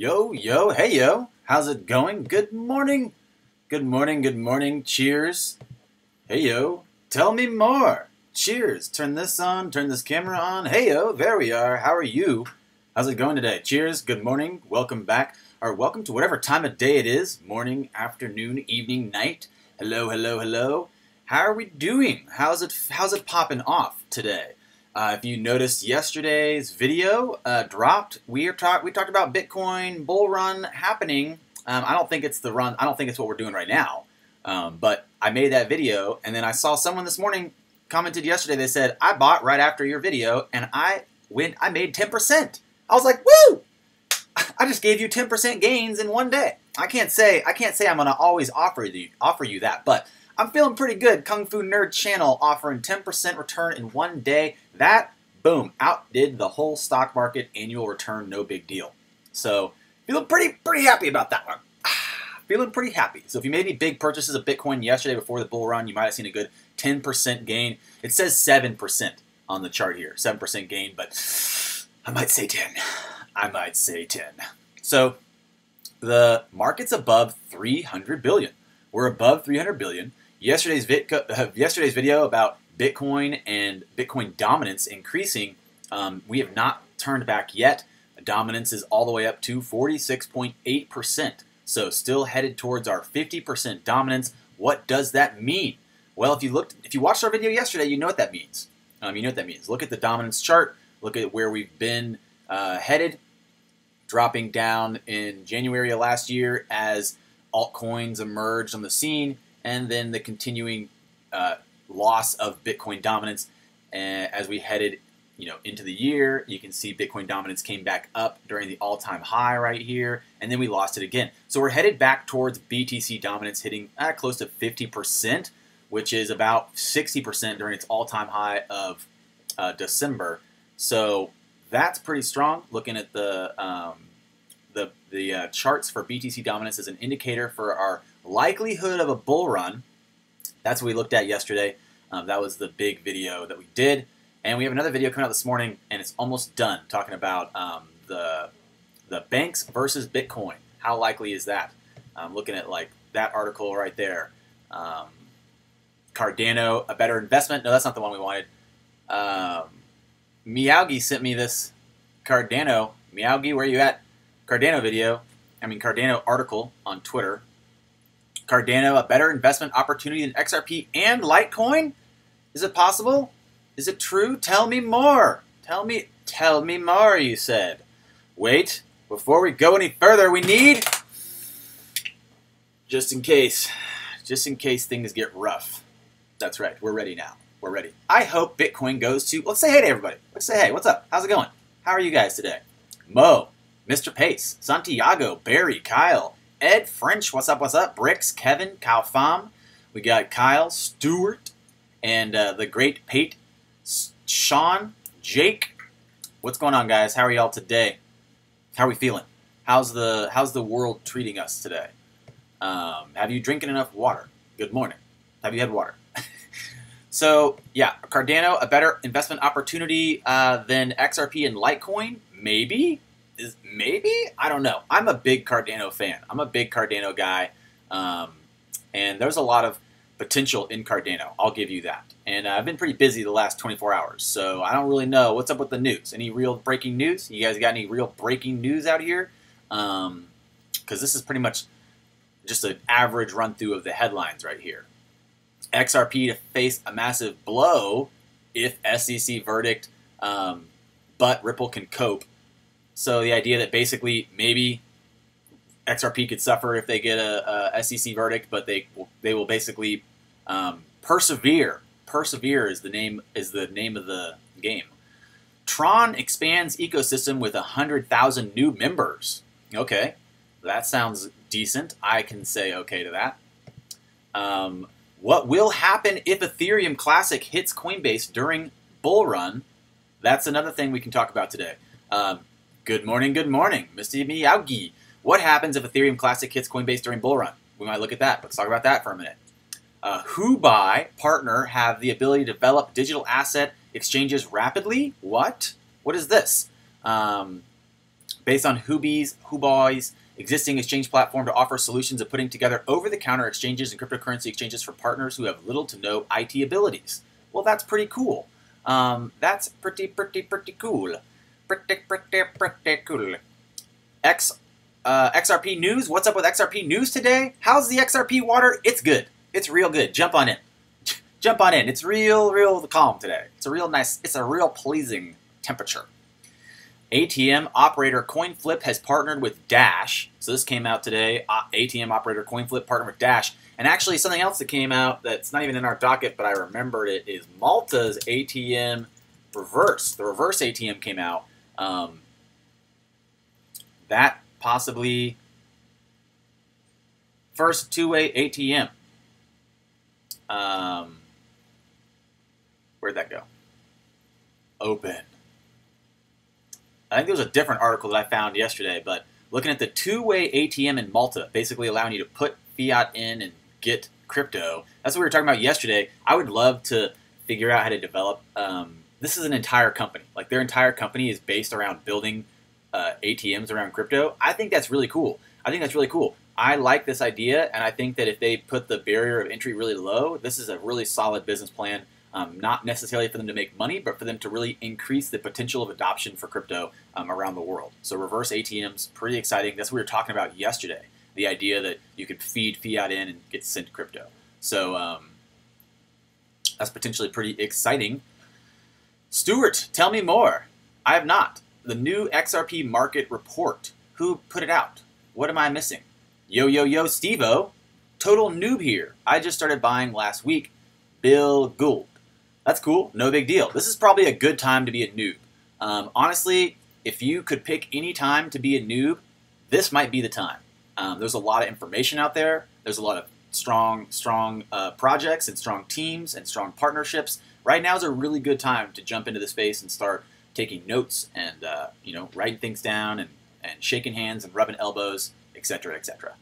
Yo, yo, hey, yo. How's it going? Good morning. Good morning, good morning. Cheers. Hey, yo. Tell me more. Cheers. Turn this on. Turn this camera on. Hey, yo. There we are. How are you? How's it going today? Cheers. Good morning. Welcome back. Or welcome to whatever time of day it is. Morning, afternoon, evening, night. Hello, hello, hello. How are we doing? How's it popping off today? If you noticed yesterday's video dropped, we talked about Bitcoin bull run happening. I don't think it's the run. I don't think it's what we're doing right now. But I made that video, and then I saw someone this morning commented yesterday. They said, I bought right after your video, and I made 10%. I was like, woo! I just gave you 10% gains in one day. I can't say I'm gonna always offer you that, but I'm feeling pretty good. Kung Fu Nerd Channel offering 10% return in one day. That, boom, outdid the whole stock market annual return, no big deal. So, feeling pretty happy about that one. Feeling pretty happy. So if you made any big purchases of Bitcoin yesterday before the bull run, you might have seen a good 10% gain. It says 7% on the chart here, 7% gain, but I might say 10. I might say 10. So the market's above 300 billion. We're above 300 billion. Yesterday's video about Bitcoin and Bitcoin dominance increasing, we have not turned back yet. Dominance is all the way up to 46.8%. So still headed towards our 50% dominance. What does that mean? Well, if you watched our video yesterday, you know what that means. You know what that means. Look at the dominance chart. Look at where we've been headed, dropping down in January of last year as altcoins emerged on the scene, and then the continuing loss of Bitcoin dominance as we headed, into the year. You can see Bitcoin dominance came back up during the all-time high right here, and then we lost it again. So we're headed back towards BTC dominance hitting close to 50%, which is about 60% during its all-time high of December. So that's pretty strong. Looking at the charts for BTC dominance as an indicator for our likelihood of a bull run. That's what we looked at yesterday. That was the big video that we did. And we have another video coming out this morning, and it's almost done, talking about the banks versus Bitcoin. How likely is that? Looking at like that article right there. Cardano, a better investment? No, that's not the one we wanted. Meowgi sent me this Cardano. Meowgi, where you at? Cardano article on Twitter. Cardano, a better investment opportunity than XRP and Litecoin? Is it possible? Is it true? Tell me more. Tell me more, you said. Wait, before we go any further, we need, just in case things get rough. That's right, we're ready now. We're ready. I hope Bitcoin goes to, let's say hey to everybody. Let's say hey, what's up? How's it going? How are you guys today? Mo, Mr. Pace, Santiago, Barry, Kyle, Ed, French, what's up? Bricks, Kevin, Kyle Pham. We got Kyle, Stewart, and the great Pate, Sean, Jake. What's going on, guys? How are y'all today? How are we feeling? How's the world treating us today? Have you drinking enough water? Good morning. Have you had water? So yeah, Cardano, a better investment opportunity than XRP and Litecoin? Maybe. Maybe? I don't know. I'm a big Cardano fan. I'm a big Cardano guy. And there's a lot of potential in Cardano. I'll give you that. And I've been pretty busy the last 24 hours, so I don't really know what's up with the news. Any real breaking news? You guys got any real breaking news out here? Because this is pretty much just an average run-through of the headlines right here. XRP to face a massive blow if SEC verdict, but Ripple can cope. So the idea that basically maybe XRP could suffer if they get a SEC verdict, but they will basically persevere. Persevere is the name of the game. Tron expands ecosystem with 100,000 new members. Okay, that sounds decent. I can say okay to that. What will happen if Ethereum Classic hits Coinbase during bull run? That's another thing we can talk about today. Good morning, Mr. Miyagi. What happens if Ethereum Classic hits Coinbase during bull run? We might look at that. Let's talk about that for a minute. Who partner have the ability to develop digital asset exchanges rapidly? What? What is this? based on Huobi's existing exchange platform to offer solutions of putting together over-the-counter exchanges and cryptocurrency exchanges for partners who have little to no IT abilities. Well, that's pretty cool. That's pretty cool. Pretty cool. XRP news. What's up with XRP news today? How's the XRP water? It's good. It's real good. Jump on in. Jump on in. It's real calm today. It's a real pleasing temperature. ATM operator CoinFlip has partnered with Dash. So this came out today. ATM operator CoinFlip partnered with Dash. And actually something else that came out that's not even in our docket, but I remembered it, is Malta's ATM reverse. The reverse ATM came out. That possibly first two-way ATM. Where'd that go? Open. I think there was a different article that I found yesterday, but looking at the two-way ATM in Malta, basically allowing you to put fiat in and get crypto. That's what we were talking about yesterday. I would love to figure out how to develop. This is an entire company. Like their entire company is based around building ATMs around crypto. I think that's really cool. I like this idea, and I think that if they put the barrier of entry really low, this is a really solid business plan. Not necessarily for them to make money, but for them to really increase the potential of adoption for crypto around the world. So reverse ATMs, pretty exciting. That's what we were talking about yesterday, the idea that you could feed fiat in and get sent crypto. So that's potentially pretty exciting. Stuart, tell me more. I have not. The new XRP market report. Who put it out? What am I missing? Yo, Steve-O. Total noob here. I just started buying last week. Bill Gould. That's cool. No big deal. This is probably a good time to be a noob. Honestly, if you could pick any time to be a noob, this might be the time. There's a lot of information out there. There's a lot of strong projects and strong teams and strong partnerships. Right now is a really good time to jump into the space and start taking notes and writing things down and shaking hands and rubbing elbows, etc., etc.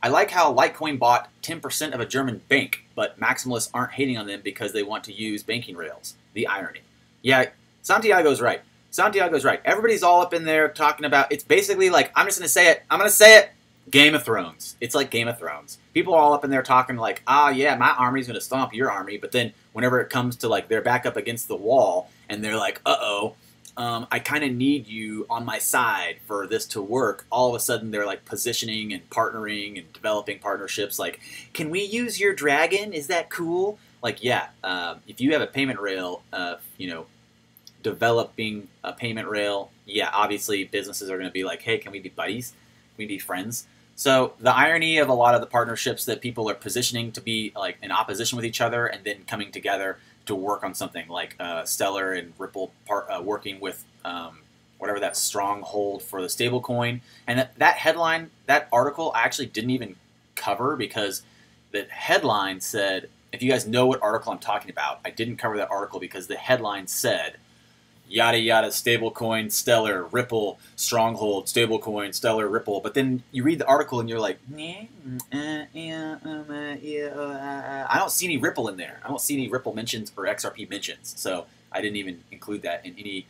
I like how Litecoin bought 10% of a German bank, but maximalists aren't hating on them because they want to use banking rails. The irony. Yeah, Santiago's right. Everybody's all up in there talking about, it's basically like, I'm going to say it, Game of Thrones. It's like Game of Thrones. People are all up in there talking like, yeah, my army's going to stomp your army, but then whenever it comes to like, they're back up against the wall, and they're like, I kind of need you on my side for this to work. All of a sudden, they're like positioning and partnering and developing partnerships. Like, can we use your dragon? Is that cool? Like, yeah, if you have a payment rail, developing a payment rail, yeah, obviously businesses are going to be like, hey, can we be buddies? Can we be friends? So the irony of a lot of the partnerships that people are positioning to be like in opposition with each other and then coming together to work on something like Stellar and Ripple working with whatever that stronghold for the stablecoin. And that headline, that article, I actually didn't even cover because the headline said, if you guys know what article I'm talking about, I didn't cover that article because the headline said, yada yada, stablecoin, Stellar, Ripple, stronghold, stablecoin, Stellar, Ripple. But then you read the article and you're like, I don't see any Ripple in there. I don't see any Ripple mentions or XRP mentions. So I didn't even include that in any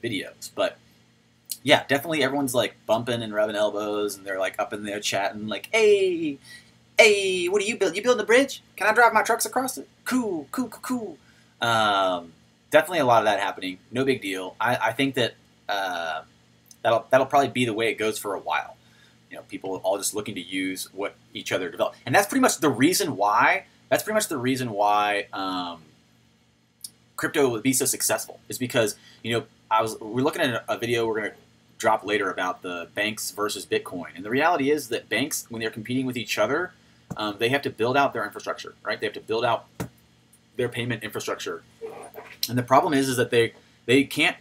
videos. But yeah, definitely everyone's like bumping and rubbing elbows and they're like up in there chatting like, hey, what do you build? You building a bridge? Can I drive my trucks across it? Cool. Definitely a lot of that happening. No big deal. I think that that'll probably be the way it goes for a while. People all just looking to use what each other develop, and that's pretty much the reason why. Crypto would be so successful is because we're looking at a video we're going to drop later about the banks versus Bitcoin, and the reality is that banks, when they're competing with each other, they have to build out their infrastructure, right? They have to build out their payment infrastructure. And the problem is that they can't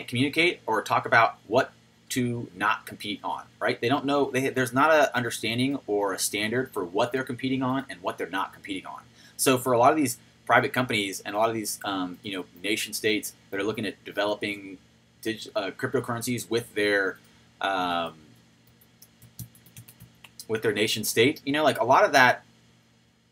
communicate or talk about what to not compete on, right? They don't know. There's not an understanding or a standard for what they're competing on and what they're not competing on. So for a lot of these private companies and a lot of these nation states that are looking at developing cryptocurrencies with their nation state, like a lot of that,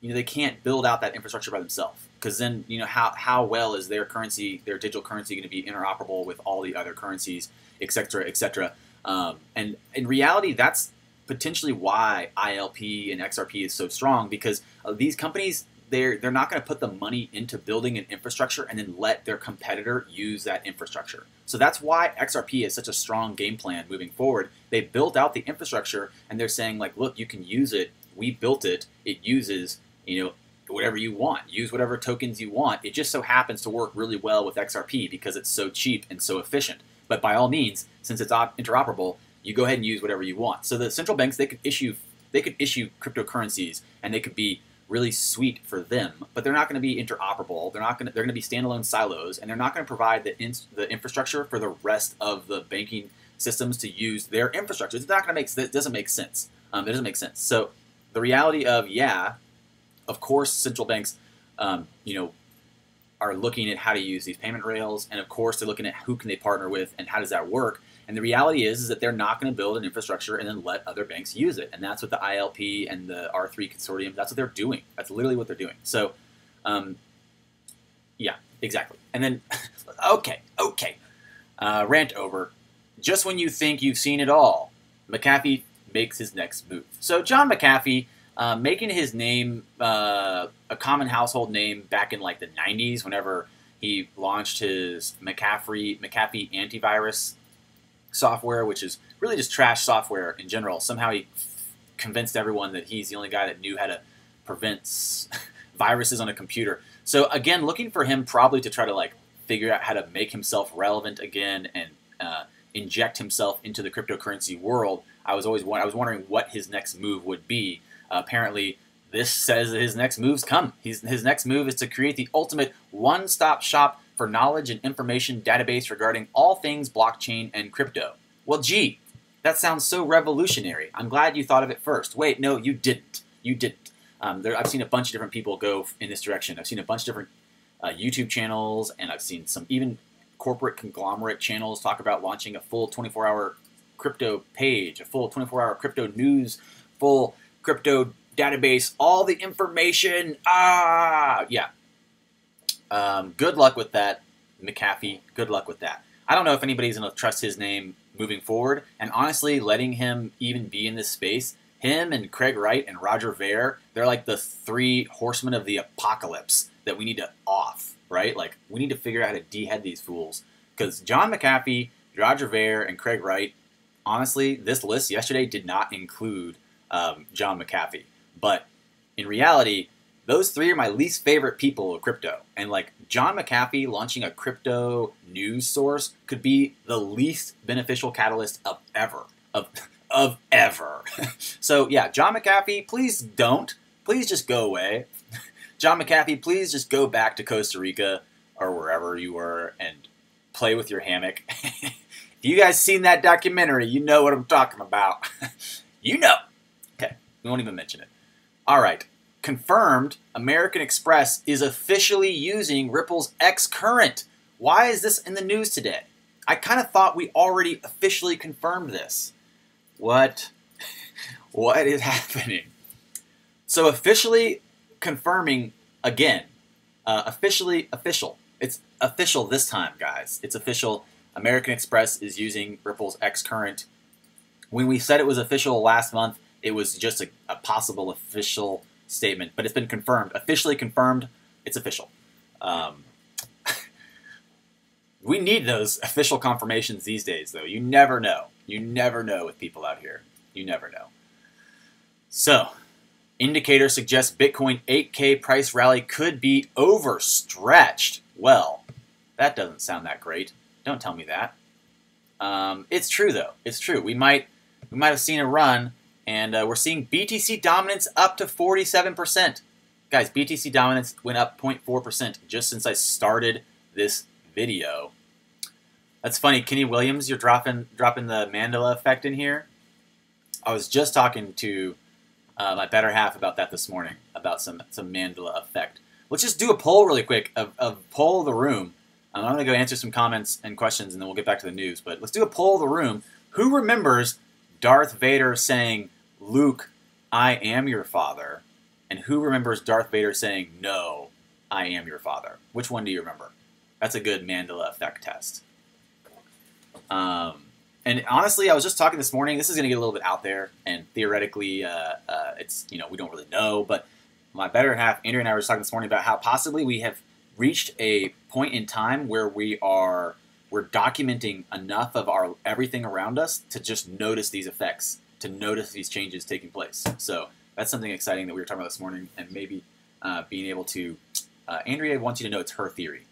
they can't build out that infrastructure by themselves. because then how well is their currency, their digital currency, going to be interoperable with all the other currencies, et cetera, et cetera. And in reality, that's potentially why ILP and XRP is so strong, because these companies, they're not going to put the money into building an infrastructure and then let their competitor use that infrastructure. So that's why XRP is such a strong game plan moving forward. They built out the infrastructure and they're saying, like, look, you can use it. We built it. It uses, whatever you want. Use whatever tokens you want. It just so happens to work really well with XRP because it's so cheap and so efficient. But by all means, since it's interoperable, you go ahead and use whatever you want. So the central banks, they could issue cryptocurrencies, and they could be really sweet for them, but they're not going to be interoperable. They're going to be standalone silos, and they're not going to provide the infrastructure for the rest of the banking systems to use their infrastructure. It's not going to make, it doesn't make sense. It doesn't make sense. So the reality of, yeah, of course, central banks, are looking at how to use these payment rails, and of course they're looking at who can they partner with and how does that work. And the reality is that they're not going to build an infrastructure and then let other banks use it. And that's what the ILP and the R3 consortium, that's what they're doing. That's literally what they're doing. So, yeah, exactly. And then, okay. Rant over. Just when you think you've seen it all, McAfee makes his next move. So John McAfee, making his name a common household name back in like the 90s, whenever he launched his McAfee antivirus software, which is really just trash software in general. Somehow he convinced everyone that he's the only guy that knew how to prevent viruses on a computer. So again, looking for him probably to try to like figure out how to make himself relevant again and inject himself into the cryptocurrency world. I was wondering what his next move would be. Apparently, this says that his next move's come. His next move is to create the ultimate one-stop shop for knowledge and information database regarding all things blockchain and crypto. Well, gee, that sounds so revolutionary. I'm glad you thought of it first. Wait, no, you didn't. You didn't. I've seen a bunch of different people go in this direction. I've seen a bunch of different YouTube channels, and I've seen some even corporate conglomerate channels talk about launching a full 24-hour crypto page, a full 24-hour crypto news, full crypto database, all the information. Yeah. Good luck with that, McAfee. Good luck with that. I don't know if anybody's going to trust his name moving forward. And honestly, letting him even be in this space, him and Craig Wright and Roger Ver, they're like the three horsemen of the apocalypse that we need to off, right? Like, we need to figure out how to de-head these fools. Because John McAfee, Roger Ver, and Craig Wright, honestly, this list yesterday did not include John McAfee. But in reality, those three are my least favorite people of crypto. And like John McAfee launching a crypto news source could be the least beneficial catalyst of ever. Of ever. So yeah, John McAfee, please don't. Please just go away. John McAfee, please just go back to Costa Rica or wherever you were and play with your hammock. If you guys seen that documentary, you know what I'm talking about. You know. Okay, we won't even mention it. All right. Confirmed, American Express is officially using Ripple's X Current. Why is this in the news today? I kind of thought we already officially confirmed this. What? What is happening? So officially confirming again. Official. It's official this time, guys. It's official. American Express is using Ripple's X Current. When we said it was official last month, it was just a possible official statement, but it's been confirmed. Officially confirmed, it's official. We need those official confirmations these days, though. You never know. You never know with people out here. You never know. So, indicator suggests Bitcoin 8K price rally could be overstretched. Well, that doesn't sound that great. Don't tell me that. It's true, though. It's true. We might have seen a run. And we're seeing BTC dominance up to 47%. Guys, BTC dominance went up 0.4% just since I started this video. That's funny. Kenny Williams, you're dropping the Mandela effect in here. I was just talking to my better half about that this morning, about some Mandela effect. Let's just do a poll really quick of poll the room. I'm going to go answer some comments and questions, and then we'll get back to the news. But let's do a poll of the room. Who remembers Darth Vader saying, "Luke, I am your father"? And who remembers Darth Vader saying, "No, I am your father. Which one do you remember? That's a good Mandela effect test. And honestly, I was just talking this morning. This is going to get a little bit out there, and theoretically, it's we don't really know. But my better half, Andrew, and I were talking this morning about how possibly we have reached a point in time where we're documenting enough of our everything around us to just notice these effects, to notice these changes taking place. So that's something exciting that we were talking about this morning, and maybe being able to. Andrea wants you to know it's her theory,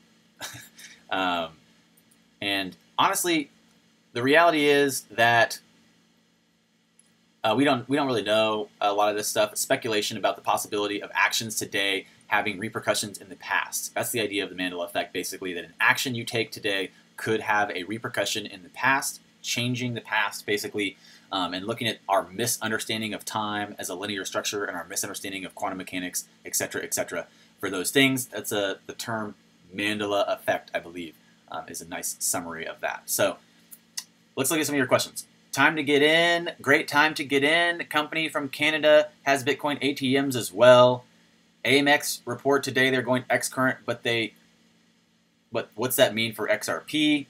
and honestly, the reality is that we don't really know a lot of this stuff. It's speculation about the possibility of actions today having repercussions in the past. That's the idea of the Mandela effect, basically, that an action you take today could have a repercussion in the past, changing the past, basically, and looking at our misunderstanding of time as a linear structure and our misunderstanding of quantum mechanics, etc., for those things. That's the term Mandela effect, I believe, is a nice summary of that. So let's look at some of your questions. Time to get in. Great time to get in. Company from Canada has Bitcoin ATMs as well. AMX report today they're going X current, but what's that mean for XRP?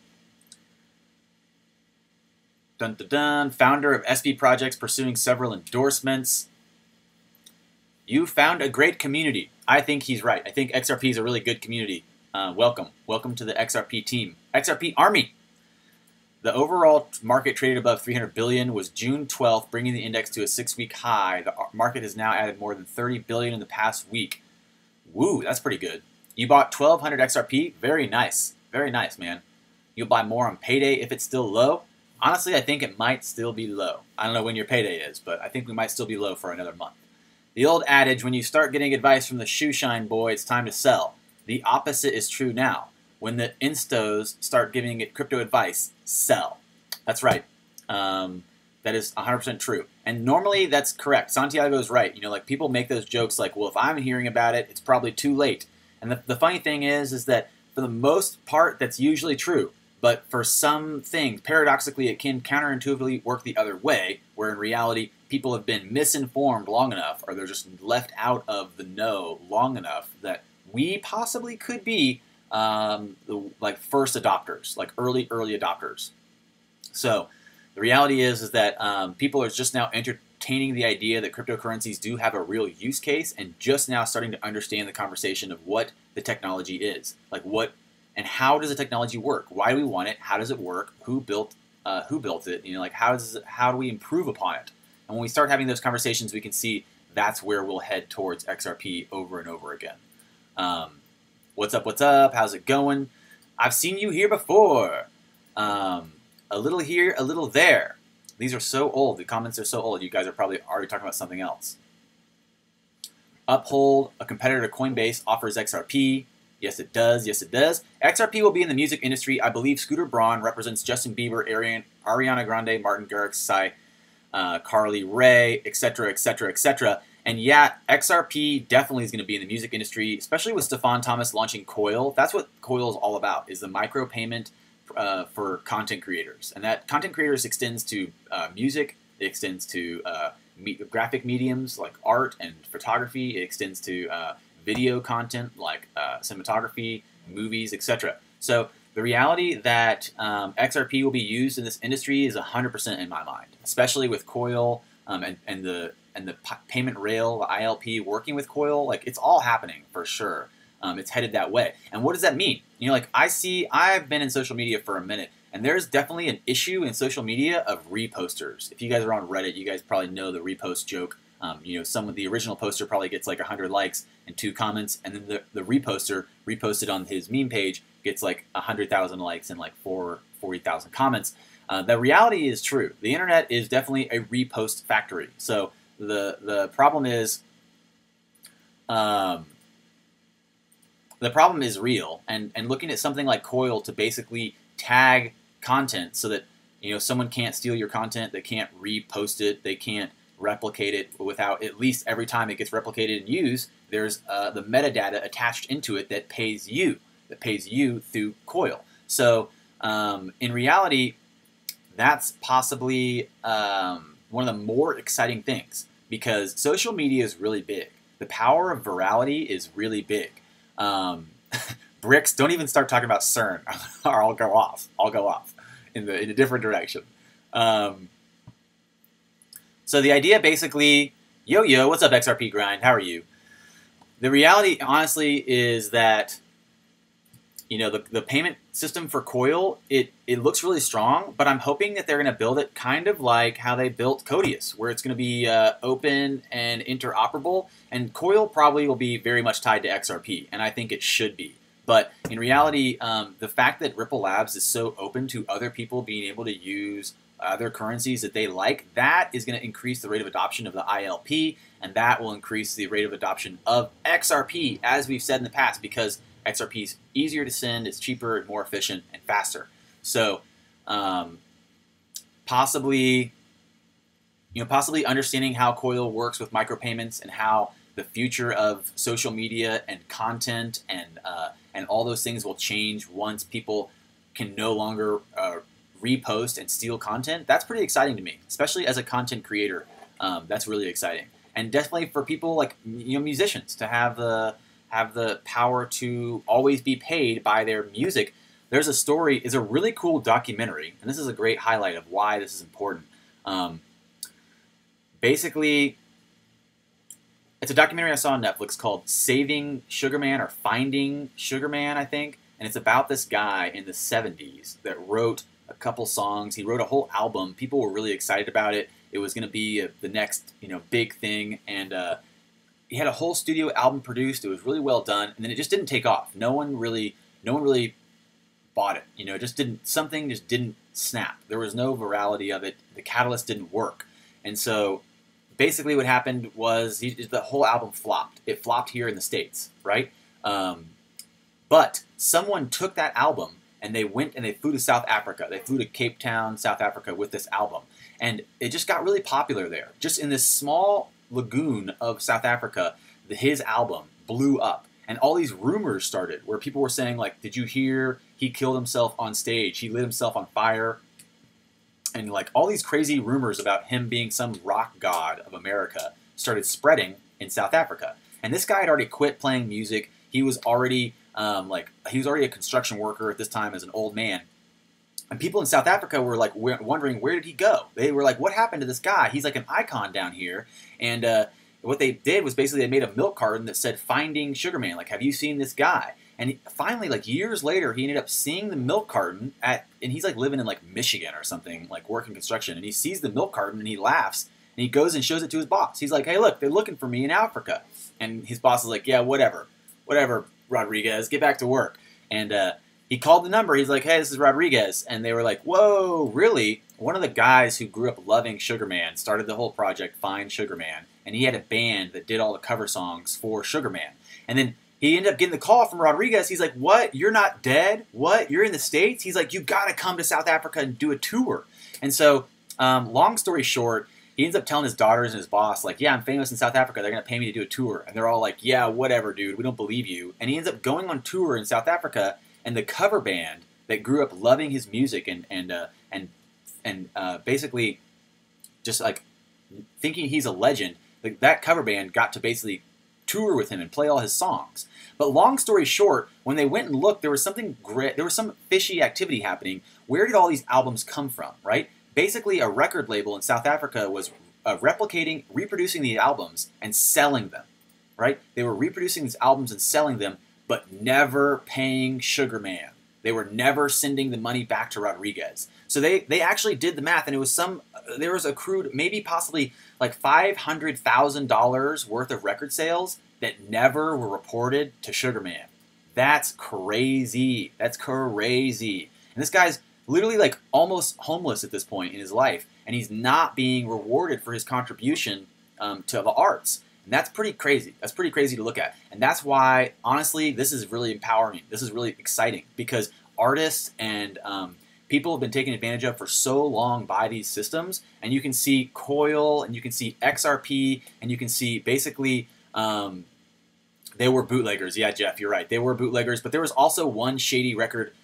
Dun dun dun. Founder of SB Projects pursuing several endorsements. You found a great community. I think he's right. I think XRP is a really good community. Welcome to the XRP team. XRP Army. The overall market traded above 300 billion was June 12th, bringing the index to a 6-week high. The market has now added more than 30 billion in the past week. Woo, that's pretty good. You bought 1,200 XRP. Very nice. Very nice, man. You'll buy more on payday if it's still low. Honestly, I think it might still be low. I don't know when your payday is, but I think we might still be low for another month. The old adage, when you start getting advice from the shoe shine boy, it's time to sell. The opposite is true now. When the instos start giving it crypto advice, sell. That's right. That is 100% true. And normally that's correct. Santiago's right. Like people make those jokes like, well, if I'm hearing about it, it's probably too late. And the funny thing is that for the most part, that's usually true. But for some things, paradoxically, it can counterintuitively work the other way, where in reality, people have been misinformed long enough, or they're just left out of the know long enough that we possibly could be like first adopters, like early adopters. So the reality is that people are just now entertaining the idea that cryptocurrencies do have a real use case, and just now starting to understand the conversation of what the technology is, like what and how does the technology work? Why do we want it? How does it work? Who built it? Like how do we improve upon it? And when we start having those conversations, we can see that's where we'll head towards XRP over and over again. What's up? What's up? How's it going? I've seen you here before. A little here, a little there. These are so old. The comments are so old. You guys are probably already talking about something else. Uphold, a competitor to Coinbase, offers XRP. Yes, it does. Yes, it does. XRP will be in the music industry. I believe Scooter Braun represents Justin Bieber, Ariana Grande, Martin Garrix, Psy, Carly Rae, etc., etc., etc. And yeah, XRP definitely is going to be in the music industry, especially with Stefan Thomas launching Coil. That's what Coil is all about, is the micropayment for content creators. And that content creators extends to music. It extends to graphic mediums like art and photography. It extends to video content like cinematography, movies, etc. So the reality that XRP will be used in this industry is 100% in my mind, especially with Coil and the payment rail, the ILP working with Coil. Like it's all happening for sure. It's headed that way. And what does that mean? Like I've been in social media for a minute, and there's definitely an issue in social media of reposters. If you guys are on Reddit, you guys probably know the repost joke. The original poster probably gets like 100 likes and 2 comments, and then the reposter reposted on his meme page gets like 100,000 likes and like 40,000 comments. The reality is true. The internet is definitely a repost factory. So the problem is real, and looking at something like Coil to basically tag content so that someone can't steal your content, they can't repost it, they can't replicate it without at least every time it gets replicated and used, there's the metadata attached into it that pays you through Coil. So in reality, that's possibly one of the more exciting things, because social media is really big. The power of virality is really big. Bricks, don't even start talking about CERN, or I'll go off. I'll go off in a different direction. So the idea basically, yo, what's up, XRP Grind? How are you? The reality, honestly, is that, you know, the payment system for Coil, it looks really strong, but I'm hoping that they're going to build it kind of like how they built Codius, where it's going to be open and interoperable, and Coil probably will be very much tied to XRP, and I think it should be. But in reality, the fact that Ripple Labs is so open to other people being able to use other currencies that they like, that is going to increase the rate of adoption of the ILP, and that will increase the rate of adoption of XRP, as we've said in the past, because XRP is easier to send, it's cheaper, and more efficient, and faster. So possibly understanding how Coil works with micropayments and how the future of social media and content and all those things will change once people can no longer repost and steal content. That's pretty exciting to me, especially as a content creator. That's really exciting, and definitely for people like, you know, musicians to have the power to always be paid by their music. There's a story, is a really cool documentary, and this is a great highlight of why this is important. Basically, it's a documentary I saw on Netflix called Saving Sugar Man, or Finding Sugar Man, I think, and it's about this guy in the 70s that wrote a couple songs. He wrote a whole album. People were really excited about it. It was going to be the next, you know, big thing, and he had a whole studio album produced. It was really well done, and then it just didn't take off. No one really bought it. You know, something just didn't snap. There was no virality of it. The catalyst didn't work, and so basically what happened was the whole album flopped. It flopped here in the States, right? But someone took that album and they went and they flew to South Africa. They flew to Cape Town, South Africa with this album, and it just got really popular there. Just in this small lagoon of South Africa, his album blew up, and all these rumors started where people were saying, like, did you hear he killed himself on stage? He lit himself on fire. And like all these crazy rumors about him being some rock god of America started spreading in South Africa. And this guy had already quit playing music. He was already a construction worker at this time as an old man. And people in South Africa were like wondering, where did he go? They were like, what happened to this guy? He's like an icon down here. And what they did was basically they made a milk carton that said Finding Sugar Man. Like, have you seen this guy? And finally, like years later, he ended up seeing the milk carton and he's like living in like Michigan or something, like working construction. And he sees the milk carton and he laughs and he goes and shows it to his boss. He's like, hey, look, they're looking for me in Africa. And his boss is like, yeah, whatever, Rodriguez, get back to work. And he called the number. He's like, hey, this is Rodriguez. And they were like, whoa, really? One of the guys who grew up loving Sugar Man started the whole project, Find Sugar Man. And he had a band that did all the cover songs for Sugar Man. And then he ended up getting the call from Rodriguez. He's like, what? You're not dead? What? You're in the States? He's like, you got to come to South Africa and do a tour. And so, long story short, he ends up telling his daughters and his boss, like, yeah, I'm famous in South Africa. They're going to pay me to do a tour. And they're all like, yeah, whatever, dude. We don't believe you. And he ends up going on tour in South Africa, and the cover band that grew up loving his music and basically just like thinking he's a legend, that cover band got to basically tour with him and play all his songs. But long story short, when they went and looked, there was something great. There was some fishy activity happening. Where did all these albums come from, right? Basically, a record label in South Africa was reproducing the albums and selling them, right? They were reproducing these albums and selling them, but never paying Sugar Man. They were never sending the money back to Rodriguez. So they actually did the math, and it was there was accrued maybe possibly like $500,000 worth of record sales that never were reported to Sugar Man. That's crazy. That's crazy. And this guy's literally like almost homeless at this point in his life, and he's not being rewarded for his contribution to the arts. And that's pretty crazy. That's pretty crazy to look at. And that's why, honestly, this is really empowering. This is really exciting because artists and people have been taken advantage of for so long by these systems. And you can see Coil, and you can see XRP, and you can see basically they were bootleggers. Yeah, Jeff, you're right. They were bootleggers. But there was also one shady record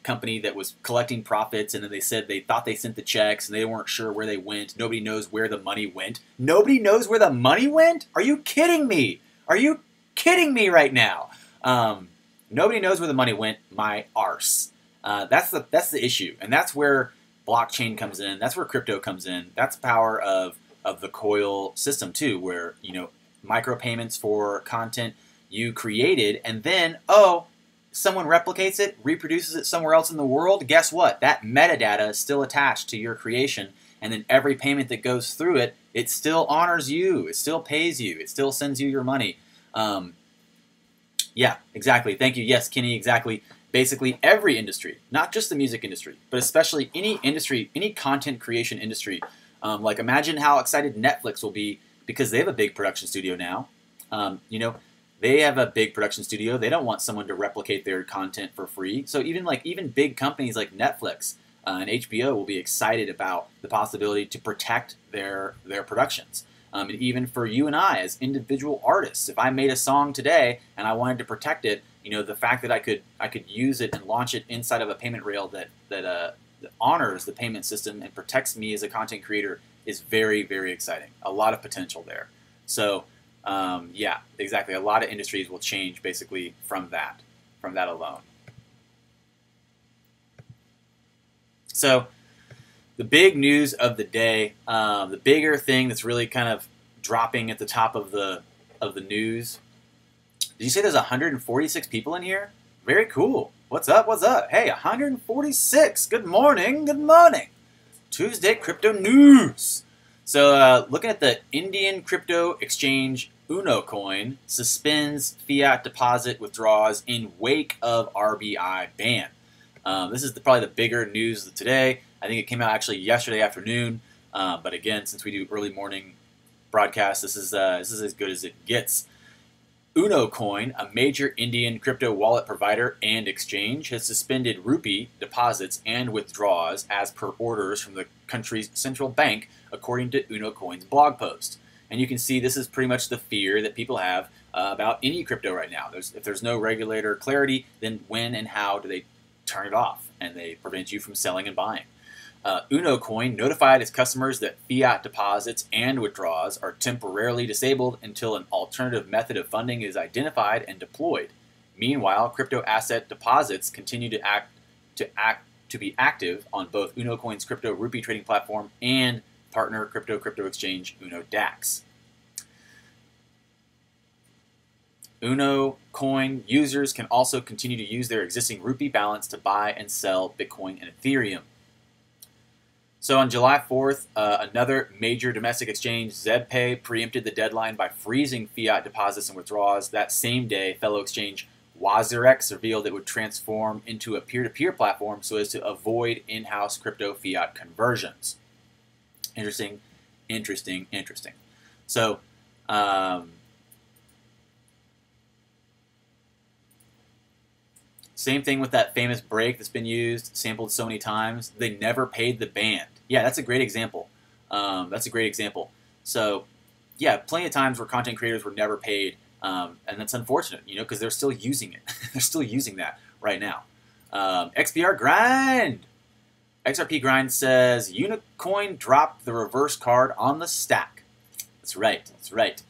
company that was collecting profits, and then they said they thought they sent the checks, and they weren't sure where they went. Nobody knows where the money went. Nobody knows where the money went? Are you kidding me? Are you kidding me right now? Nobody knows where the money went. My arse. That's the issue, and that's where blockchain comes in. That's where crypto comes in. That's the power of the coil system too, where micropayments for content you created, and then someone replicates it, reproduces it somewhere else in the world. Guess what? That metadata is still attached to your creation, and then every payment that goes through it, it still honors you. It still pays you. It still sends you your money. Yeah, exactly. Thank you. Yes, Kenny, exactly. Basically every industry, not just the music industry, but especially any industry, any content creation industry. Like imagine how excited Netflix will be because they have a big production studio now. They have a big production studio. They don't want someone to replicate their content for free. So even big companies like Netflix and HBO will be excited about the possibility to protect their productions. And even for you and I as individual artists, if I made a song today and I wanted to protect it, the fact that I could use it and launch it inside of a payment rail that honors the payment system and protects me as a content creator is very, very exciting. A lot of potential there. So yeah, exactly. A lot of industries will change basically from that alone. So the big news of the day, the bigger thing that's really kind of dropping at the top of the news. Did you say there's 146 people in here? Very cool. What's up? What's up? Hey, 146. Good morning. Good morning. Tuesday crypto news. So looking at the Indian crypto exchange Unocoin suspends fiat deposit withdrawals in wake of RBI ban. This is probably the bigger news of today. I think it came out actually yesterday afternoon. But again, since we do early morning broadcasts, this is as good as it gets. Unocoin, a major Indian crypto wallet provider and exchange, has suspended rupee deposits and withdrawals as per orders from the country's central bank, according to Unocoin's blog post. And you can see this is pretty much the fear that people have about any crypto right now. If there's no regulator clarity, then when and how do they turn it off and they prevent you from selling and buying? Unocoin notified its customers that fiat deposits and withdrawals are temporarily disabled until an alternative method of funding is identified and deployed. Meanwhile, crypto asset deposits continue to be active on both Unocoin's crypto rupee trading platform and partner crypto exchange UnoDAX. Unocoin users can also continue to use their existing rupee balance to buy and sell Bitcoin and Ethereum. So on July 4th, another major domestic exchange, ZebPay, preempted the deadline by freezing fiat deposits and withdrawals. That same day, fellow exchange WazirX revealed it would transform into a peer-to-peer platform so as to avoid in-house crypto fiat conversions. Interesting, interesting, interesting. So, same thing with that famous break that's been used, sampled so many times. They never paid the band. Yeah, that's a great example. That's a great example. So, yeah, plenty of times where content creators were never paid, and that's unfortunate, because they're still using it. They're still using that right now. XPR Grind. XRP Grind says, Unocoin dropped the reverse card on the stack. That's right. That's right.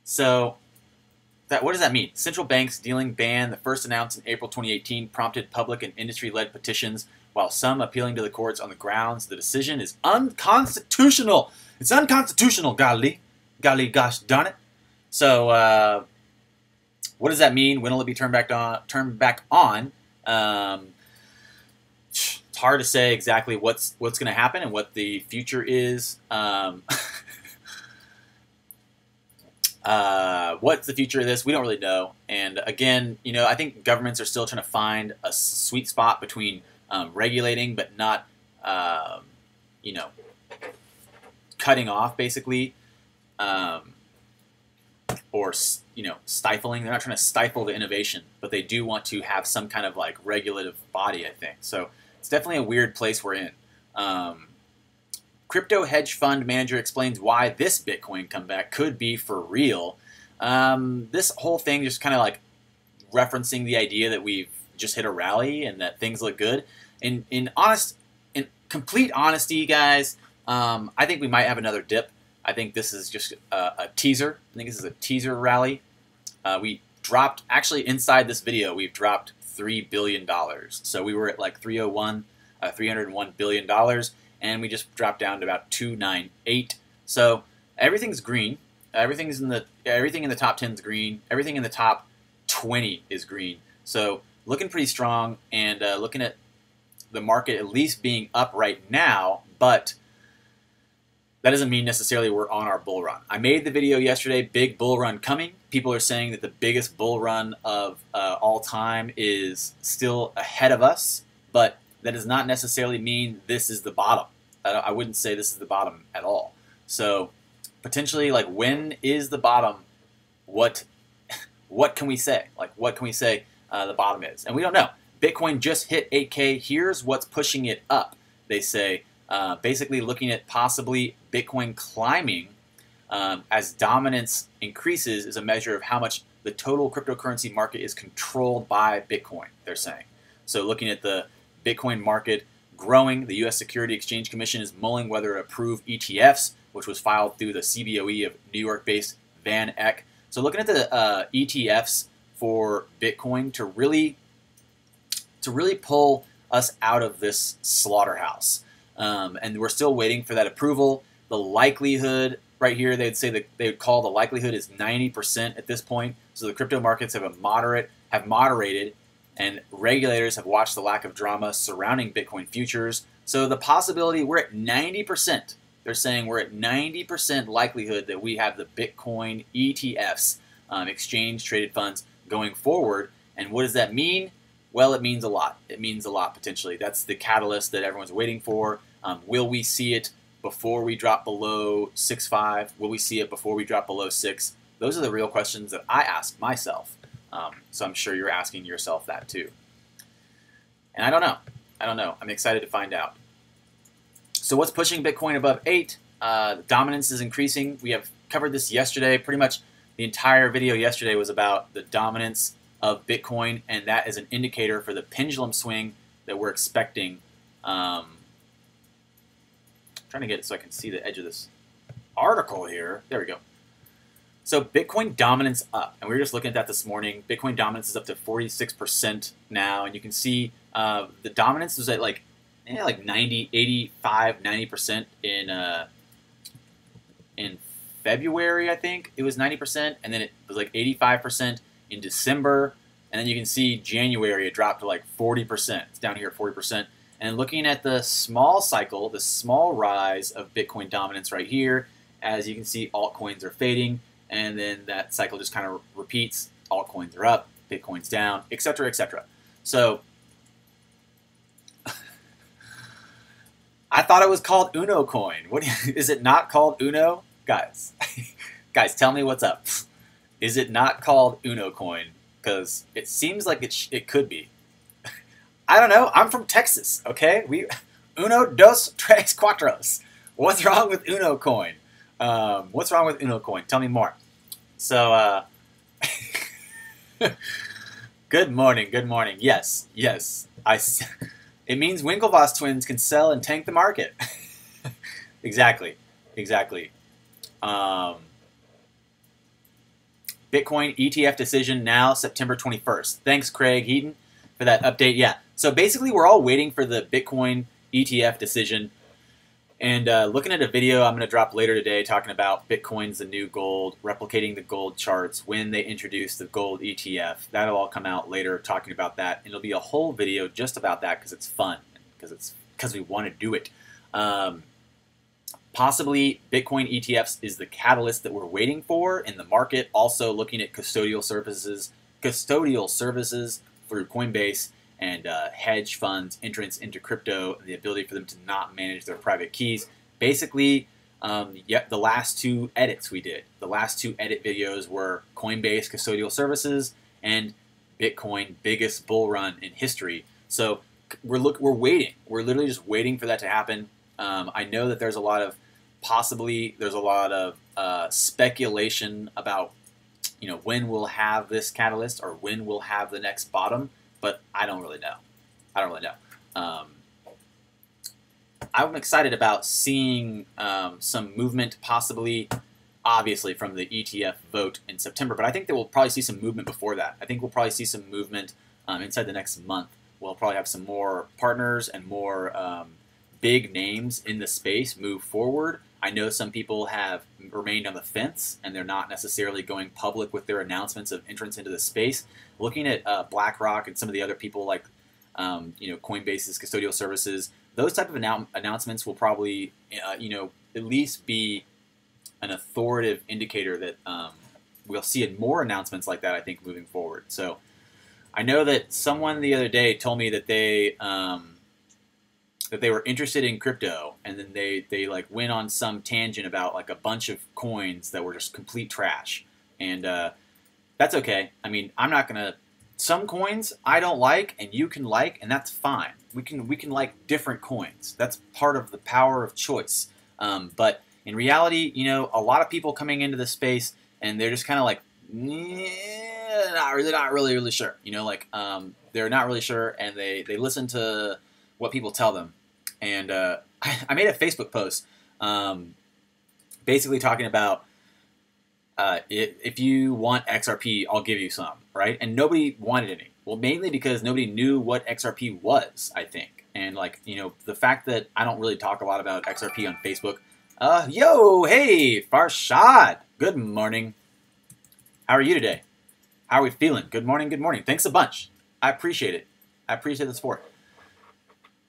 So, what does that mean? Central banks dealing ban, the first announced in April 2018, prompted public and industry-led petitions, while some appealing to the courts on the grounds the decision is unconstitutional. It's unconstitutional, golly. Golly gosh darn it. So, what does that mean? When will it be turned back on? It's hard to say exactly what's going to happen and what the future is. What's the future of this? We don't really know. And again, I think governments are still trying to find a sweet spot between regulating but not, cutting off basically, or stifling. They're not trying to stifle the innovation, but they do want to have some kind of like regulative body, I think. So it's definitely a weird place we're in. Crypto hedge fund manager explains why this Bitcoin comeback could be for real. This whole thing just kind of like referencing the idea that we've just hit a rally and that things look good. In complete honesty, guys, I think we might have another dip. I think this is just a teaser. I think this is a teaser rally. We dropped, actually inside this video, we've dropped $3 billion. So we were at like $301 billion, and we just dropped down to about 298. So everything's green. Everything in the top 10 is green. Everything in the top 20 is green. So looking pretty strong, and looking at the market at least being up right now, but that doesn't mean necessarily we're on our bull run. I made the video yesterday, big bull run coming. People are saying that the biggest bull run of all time is still ahead of us, but that does not necessarily mean this is the bottom. I wouldn't say this is the bottom at all. So potentially, like, when is the bottom? What can we say? Like, what can we say the bottom is? And we don't know. Bitcoin just hit 8K. Here's what's pushing it up. They say, basically looking at possibly Bitcoin climbing as dominance increases is a measure of how much the total cryptocurrency market is controlled by Bitcoin, they're saying. So looking at the Bitcoin market growing, the U.S. Securities Exchange Commission is mulling whether to approve ETFs, which was filed through the CBOE of New York-based Van Eck. So looking at the ETFs for Bitcoin to really pull us out of this slaughterhouse. And we're still waiting for that approval. The likelihood right here, they'd say that they would call the likelihood is 90% at this point. So the crypto markets have moderated, and regulators have watched the lack of drama surrounding Bitcoin futures. So the possibility, we're at 90%. They're saying we're at 90% likelihood that we have the Bitcoin ETFs, exchange traded funds, going forward. And what does that mean? Well, it means a lot. It means a lot, potentially. That's the catalyst that everyone's waiting for. Will we see it before we drop below 6.5? Will we see it before we drop below 6? Those are the real questions that I ask myself. So I'm sure you're asking yourself that too. And I don't know. I don't know. I'm excited to find out. So what's pushing Bitcoin above 8? Dominance is increasing. We have covered this yesterday. Pretty much the entire video yesterday was about the dominance of Bitcoin, and that is an indicator for the pendulum swing that we're expecting. Trying to get it so I can see the edge of this article here. There we go. So Bitcoin dominance up, and we were just looking at that this morning. Bitcoin dominance is up to 46% now, and you can see the dominance was at like 90, 85, 90% in February, I think. It was 90%, and then it was like 85% in December, and then you can see January it dropped to like 40%. It's down here at 40%. And looking at the small cycle, the small rise of Bitcoin dominance right here, as you can see, altcoins are fading, and then that cycle just kind of repeats. Altcoins are up, Bitcoin's down, etc., etc. So I thought it was called Unocoin. What is it not called Uno? Guys, guys, tell me what's up. Is it not called Unocoin? Because it seems like it could be. I don't know. I'm from Texas, okay? Uno, dos, tres, cuatros. What's wrong with Unocoin? What's wrong with Unocoin? Tell me more. So, good morning, good morning. Yes, yes. It means Winklevoss twins can sell and tank the market. Exactly, exactly. Bitcoin ETF decision now, September 21st. Thanks, Craig Heaton, for that update. Yeah, so basically we're all waiting for the Bitcoin ETF decision. And looking at a video I'm going to drop later today talking about Bitcoin's the new gold, replicating the gold charts, when they introduce the gold ETF. That'll all come out later talking about that. And it'll be a whole video just about that because it's fun, because we want to do it. Possibly Bitcoin ETFs is the catalyst that we're waiting for in the market. Also looking at custodial services through Coinbase and hedge funds entrance into crypto, and the ability for them to not manage their private keys. Basically, the last two edits we did, the last two edit videos were Coinbase custodial services and Bitcoin biggest bull run in history. So we're waiting. We're literally just waiting for that to happen. I know that there's a lot of speculation about when we'll have this catalyst or when we'll have the next bottom. but I don't really know. I don't really know. I'm excited about seeing some movement, possibly, obviously, from the ETF vote in September. But I think that we'll probably see some movement before that. I think we'll probably see some movement inside the next month. We'll probably have some more partners and more big names in the space move forward. I know some people have remained on the fence, and they're not necessarily going public with their announcements of entrance into the space. Looking at BlackRock and some of the other people like Coinbase's custodial services, those type of announcements will probably at least be an authoritative indicator that we'll see more announcements like that, I think, moving forward. So I know that someone the other day told me that they were interested in crypto, and then they like went on some tangent about like a bunch of coins that were just complete trash. And that's okay. I mean, I'm not gonna. Some coins I don't like, and you can like, and that's fine. We can like different coins. That's part of the power of choice. But in reality, a lot of people coming into the space, and they're just kind of like, not really sure. They're not really sure, and they listen to what people tell them. And I made a Facebook post basically talking about if you want XRP, I'll give you some, right? And nobody wanted any. Well, mainly because nobody knew what XRP was, I think. And the fact that I don't really talk a lot about XRP on Facebook. Yo, hey, Farshad. Good morning. How are you today? How are we feeling? Good morning, good morning. Thanks a bunch. I appreciate it. I appreciate the support.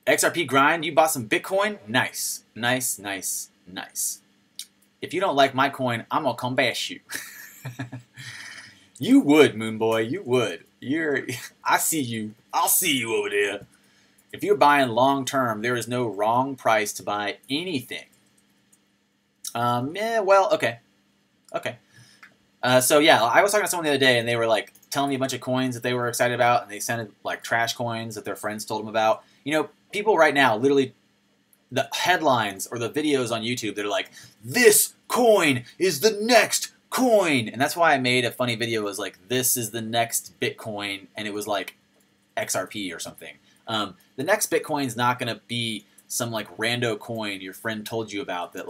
XRP grind, you bought some Bitcoin? Nice. Nice, nice, nice. If you don't like my coin, I'm going to come bash you. You would, Moon Boy. You would. I see you. I'll see you over there. If you're buying long term, there is no wrong price to buy anything. Yeah, well, okay. Okay. So yeah, I was talking to someone the other day, and they were like telling me a bunch of coins that they were excited about, and they sounded like trash coins that their friends told them about. People right now, literally, the headlines or the videos on YouTube, they're like, this coin is the next coin. And that's why I made a funny video. It was like, this is the next Bitcoin. And it was like XRP or something. The next Bitcoin is not going to be some like rando coin your friend told you about that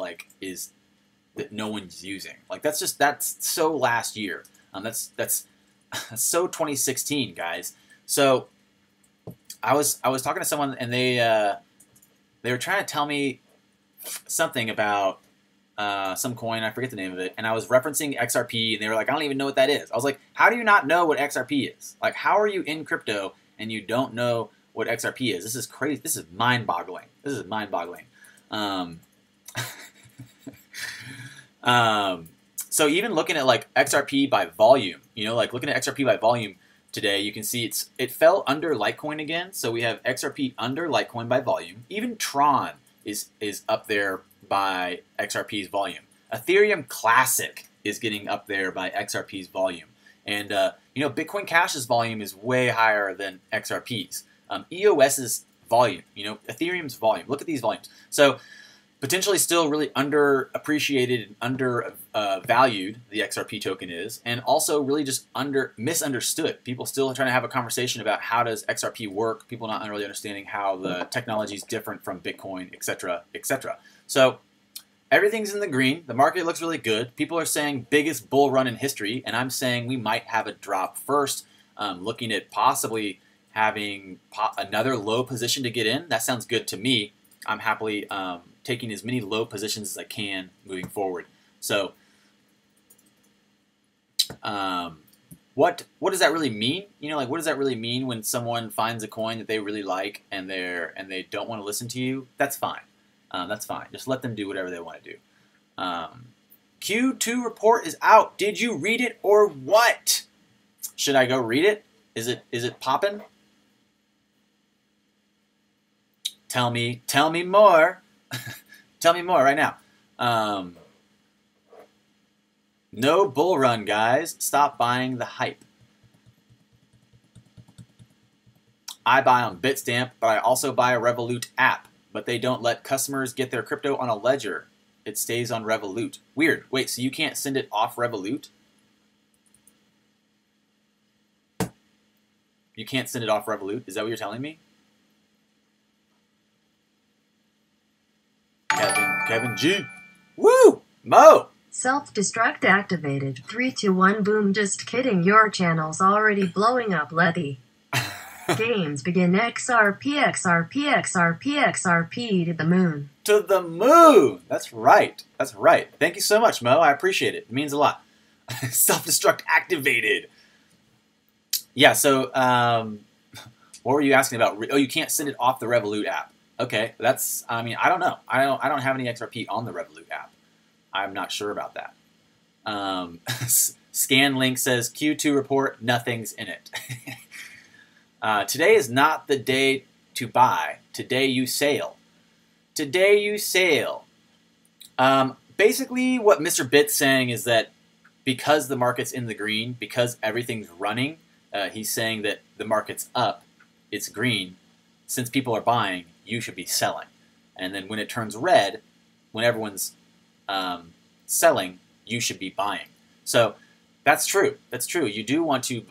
that no one's using. Like that's so last year. That's so 2016, guys. So I was talking to someone, and they were trying to tell me something about some coin. I forget the name of it, and I was referencing XRP, and they were like, I don't even know what that is. I was like, how do you not know what XRP is? Like, how are you in crypto and you don't know what XRP is? This is crazy. This is mind-boggling. This is mind-boggling. So even looking at like XRP by volume, like looking at XRP by volume today, you can see it fell under Litecoin again. So we have XRP under Litecoin by volume. Even Tron is up there by XRP's volume. Ethereum Classic is getting up there by XRP's volume. And Bitcoin Cash's volume is way higher than XRP's. EOS's volume, Ethereum's volume. Look at these volumes. So potentially still really underappreciated and undervalued the XRP token is, and also really just misunderstood. People still trying to have a conversation about how does XRP work, people not really understanding how the technology is different from Bitcoin, etc., etc. So everything's in the green. The market looks really good. People are saying biggest bull run in history, and I'm saying we might have a drop first, looking at possibly having another low position to get in. That sounds good to me. I'm happily taking as many low positions as I can moving forward. So, what does that really mean? What does that really mean when someone finds a coin that they really like and they don't want to listen to you? That's fine. That's fine. Just let them do whatever they want to do. Q2 report is out. Did you read it or what? Should I go read it? Is it poppin'? Tell me more. Tell me more right now. No bull run, guys. Stop buying the hype. I buy on Bitstamp, but I also buy a Revolut app. But they don't let customers get their crypto on a ledger. It stays on Revolut. Weird. Wait, so you can't send it off Revolut? You can't send it off Revolut. Is that what you're telling me? Kevin G. Woo! Mo! Self-destruct activated. 3, 2, 1, boom. Just kidding. Your channel's already blowing up, Letty. Games begin. XRP, XRP, XRP, XRP to the moon. To the moon! That's right. That's right. Thank you so much, Mo. I appreciate it. It means a lot. Self-destruct activated. Yeah, so what were you asking about? Oh, you can't send it off the Revolut app. Okay, that's, I mean, I don't know. I don't have any XRP on the Revolut app. I'm not sure about that. Scanlink says Q2 report, nothing's in it. Today is not the day to buy. Today you sail. Today you sail. Basically, what Mr. Bit's saying is that because the market's in the green, because everything's running, he's saying that the market's up, it's green. Since people are buying, you should be selling. And then when it turns red, when everyone's selling, you should be buying. So that's true. That's true. You do want to,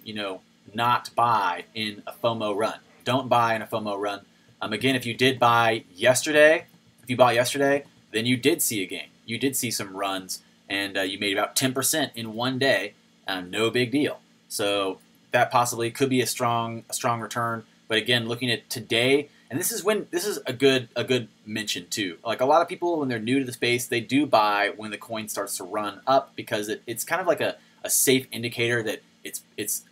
you know, not buy in a FOMO run. Don't buy in a FOMO run. Again, if you did buy yesterday, then you did see a gain. You did see some runs, and you made about 10% in one day. No big deal. So that possibly could be a strong return. But again, looking at today, and this is a good mention too. Like a lot of people, when they're new to the space, they do buy when the coin starts to run up because it's kind of like a safe indicator that it's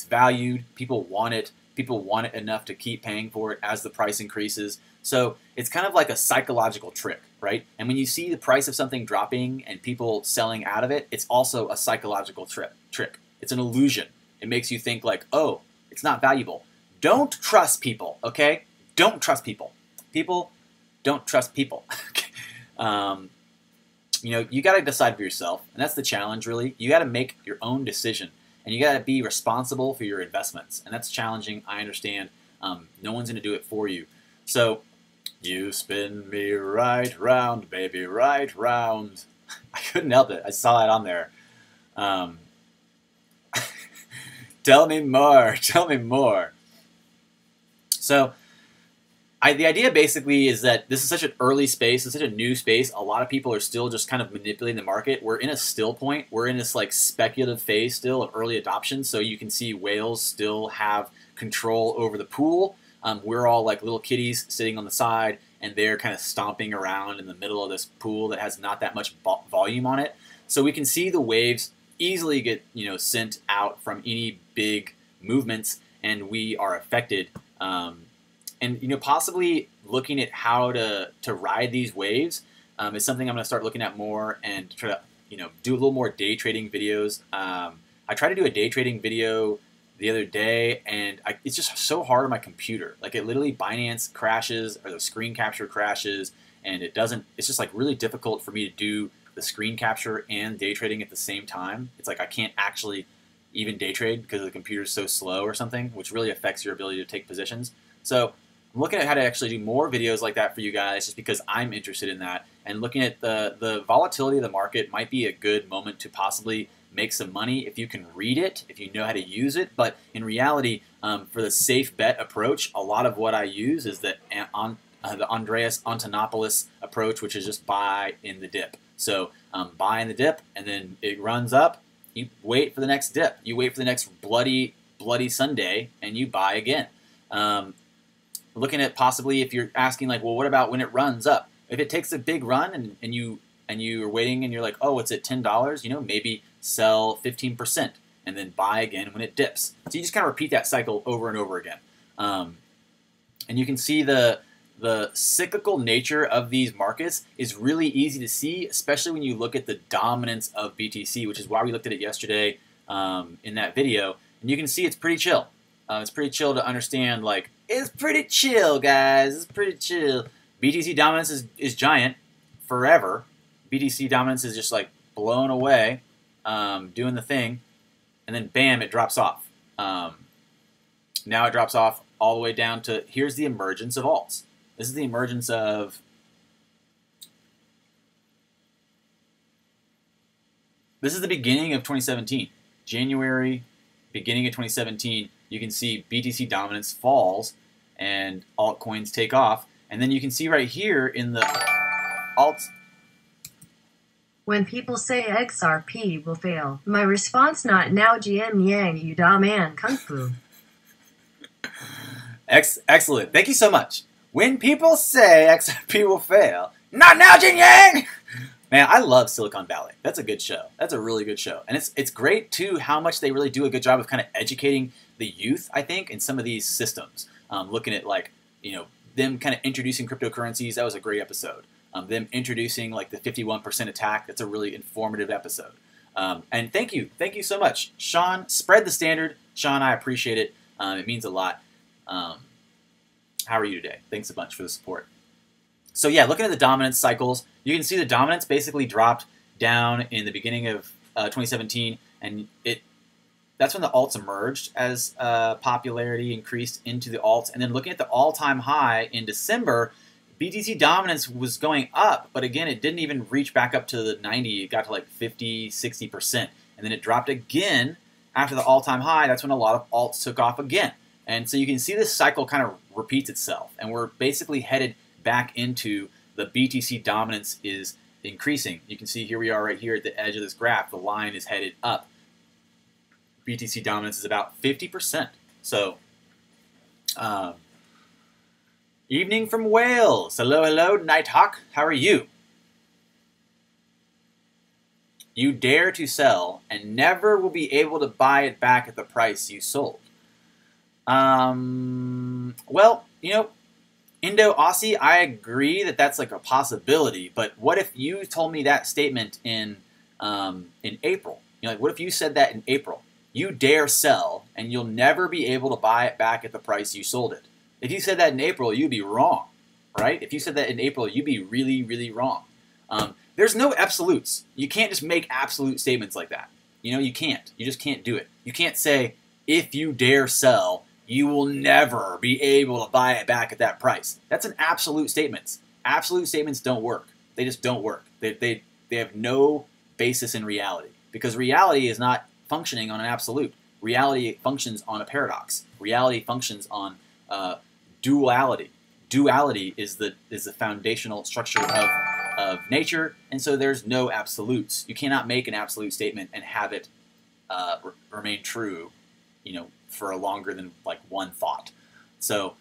valued. People want it. People want it enough to keep paying for it as the price increases. So it's kind of like a psychological trick, right? And when you see the price of something dropping and people selling out of it, it's also a psychological trick. It's an illusion. It makes you think like, oh, it's not valuable. Don't trust people, okay? Don't trust people. People don't trust people. You know, you got to decide for yourself, and that's the challenge, really. You got to make your own decision, and you got to be responsible for your investments, and that's challenging. I understand. No one's going to do it for you. So, you spin me right round, baby, right round. I couldn't help it. I saw it on there. Tell me more. Tell me more. So, the idea basically is that this is such an early space, it's such a new space. A lot of people are still just kind of manipulating the market. We're in a still point. We're in this like speculative phase still of early adoption. So you can see whales still have control over the pool. We're all like little kitties sitting on the side, and they're kind of stomping around in the middle of this pool that has not that much volume on it. So we can see the waves easily get, you know, sent out from any big movements, and we are affected. And you know, possibly looking at how to ride these waves is something I'm going to start looking at more and try to, you know, do a little more day trading videos. I tried to do a day trading video the other day, and it's just so hard on my computer. Like it literally, Binance crashes or the screen capture crashes, and it doesn't. It's just like really difficult for me to do the screen capture and day trading at the same time. It's like I can't actually even day trade because the computer is so slow or something, which really affects your ability to take positions. So I'm looking at how to actually do more videos like that for you guys just because I'm interested in that. And looking at the volatility of the market might be a good moment to possibly make some money if you can read it, if you know how to use it. But in reality, for the safe bet approach, a lot of what I use is the Andreas Antonopoulos approach, which is just buy in the dip. So buy in the dip, and then it runs up. You wait for the next dip. You wait for the next bloody Sunday, and you buy again. Looking at possibly if you're asking like, well, what about when it runs up? If it takes a big run and you're waiting and you're like, oh, it's at $10, you know, maybe sell 15% and then buy again when it dips. So you just kind of repeat that cycle over and over again. And you can see the cyclical nature of these markets is really easy to see, especially when you look at the dominance of BTC, which is why we looked at it yesterday in that video. And you can see it's pretty chill. It's pretty chill to understand, like, it's pretty chill, guys. It's pretty chill. BTC dominance is giant forever. BTC dominance is just, like, blown away, doing the thing. And then, bam, it drops off. Now it drops off all the way down to, here's the emergence of alts. This is the emergence of... This is the beginning of 2017. January, beginning of 2017. you can see BTC dominance falls and altcoins take off. And then you can see right here in the alts. When people say XRP will fail, my response not now Jian Yang you da man kung fu. Excellent. Thank you so much. When people say XRP will fail, not now Jin Yang! Man, I love Silicon Valley. That's a good show. That's a really good show. And it's great, too, how much they really do a good job of kind of educating the youth, I think, in some of these systems. Looking at, like, you know, them kind of introducing cryptocurrencies. That was a great episode. Them introducing, like, the 51% attack. That's a really informative episode. And thank you. Thank you so much. Sean, spread the standard. Sean, I appreciate it. It means a lot. How are you today? Thanks a bunch for the support. So yeah, looking at the dominance cycles, you can see the dominance basically dropped down in the beginning of 2017, and that's when the alts emerged as popularity increased into the alts. And then looking at the all-time high in December, BTC dominance was going up, but again, it didn't even reach back up to the 90. It got to like 50, 60%. And then it dropped again after the all-time high. That's when a lot of alts took off again. And so you can see this cycle kind of repeats itself. And we're basically headed back into the BTC dominance is increasing. You can see here we are right here at the edge of this graph. The line is headed up. BTC dominance is about 50%. So, evening from Wales. Hello, hello, Nighthawk. How are you? You dare to sell and never will be able to buy it back at the price you sold. Well, you know, Indo-Aussie, I agree that that's like a possibility, but what if you told me that statement in April? You know, like, what if you said that in April? You dare sell, and you'll never be able to buy it back at the price you sold it. If you said that in April, you'd be wrong, right? If you said that in April, you'd be really, really wrong. There's no absolutes. You can't just make absolute statements like that. You know, you can't. You just can't do it. You can't say, if you dare sell, you will never be able to buy it back at that price. That's an absolute statement. Absolute statements don't work. They just don't work. They have no basis in reality, because reality is not functioning on an absolute. Reality functions on a paradox. Reality functions on duality. Duality is the foundational structure of nature, and so there's no absolutes. You cannot make an absolute statement and have it remain true, you know, for longer than like one thought. So